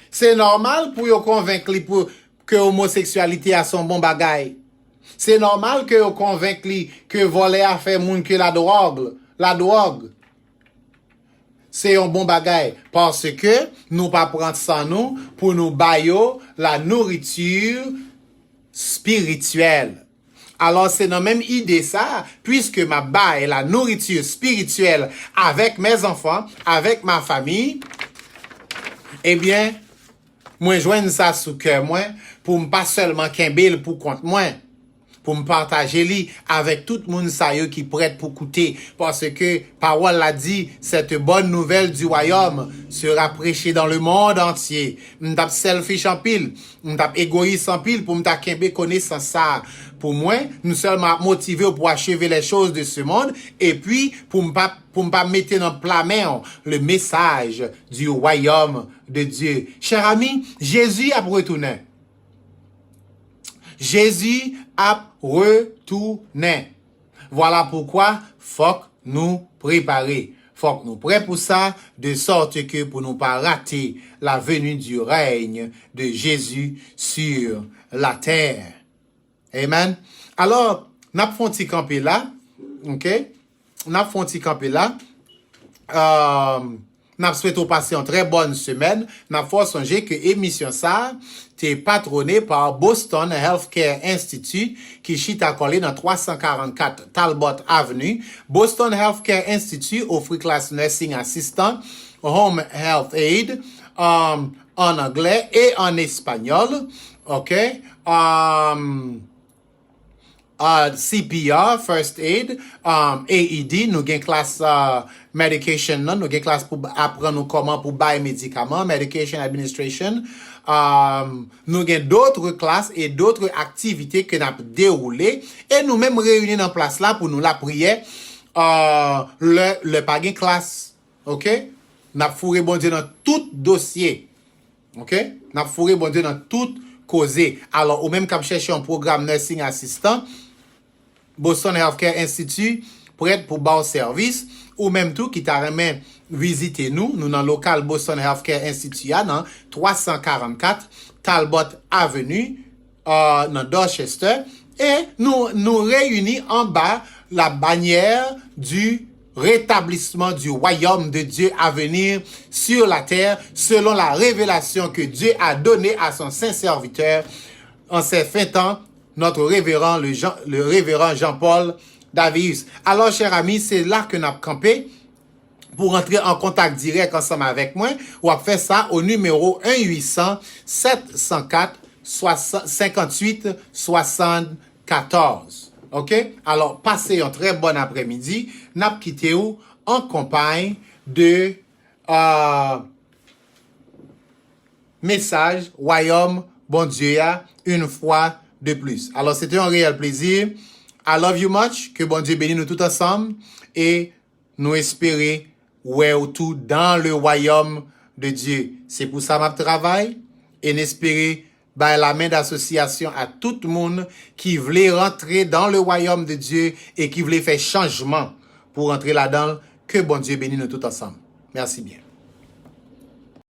C'est normal pour yo convaincre que homosexualité a son bon bagay. C'est normal que yo convaincre que voler a fait moun que la drogue. C'est un bon bagay parce que nous pas prendre ça nous pour nous bailler la nourriture spirituelle. Alors c'est dans même idée ça, puisque ma baille la nourriture spirituelle avec mes enfants, avec ma famille, eh bien moi joindre ça sous cœur moi pour me pas seulement kembel pour compte moi pour me partager li avec tout le monde ça yo qui prête pour écouter parce que parole l'a dit cette bonne nouvelle du royaume sera prêchée dans le monde entier. M'tap selfish en pile, m'tap égoïste en pile pour m'ta kembe connaissance ça. Pour moi, nous sommes motivés pour achever les choses de ce monde et puis pour me pas mettre dans plat main le message du royaume de Dieu. Chers amis, Jésus a retourné. Jésus a retourné. Voilà pourquoi faut que nous préparer. Faut que nous prêts pour ça, de sorte que pour nous pas rater la venue du règne de Jésus sur la terre. Amen. Alors, n'a pas fait camper là, ok? N'a pas fait camper là. N'a souhaité passer une très bonne semaine. N'a faut songer que émission ça t'est patronnée par Boston Healthcare Institute qui chita collé dans 344 Talbot Avenue. Boston Healthcare Institute offre classe nursing assistant, home health aid en anglais et en espagnol. OK? CPR, First Aid, AED, nous avons classe medication, nous avons classe pour apprendre comment pour bailler médicaments, medication administration. Nous avons d'autres classes et d'autres activités que nous avons déroulées et nous même réunis dans place là pour nous la prière, le pagin classe. OK? Nous avons fourré bon Dieu dans tout dossier. OK? Nous avons fourré bon Dieu dans tout causé. Alors, ou même quand chercher un programme nursing assistant, Boston Healthcare Institute prête pour bon service, ou même tout qui t'a remis visiter nous dans le local Boston Healthcare Institute dans 344 Talbot Avenue dans Dorchester et nous réunis en bas la bannière du rétablissement du royaume de Dieu à venir sur la terre selon la révélation que Dieu a donnée à son saint serviteur en ces fins temps, notre révérend, le révérend Jean-Paul Davius. Alors, chers amis, c'est là que nous avons campé pour entrer en contact direct ensemble avec moi. Ou à faire ça au numéro 1-800-704-58-74. OK? Alors, passez un très bon après-midi. N'a quitté où en compagnie de message Royaume bon Dieu une fois de plus. Alors, c'était un réel plaisir. I love you much. Que bon Dieu bénisse nous tous ensemble et nous espérer tout dans le royaume de Dieu. C'est pour ça que je travaille et n'espérer by la main d'association à tout le monde qui voulait rentrer dans le royaume de Dieu et qui voulait faire changement pour rentrer là-dedans. Que bon Dieu bénisse nous tous ensemble. Merci bien.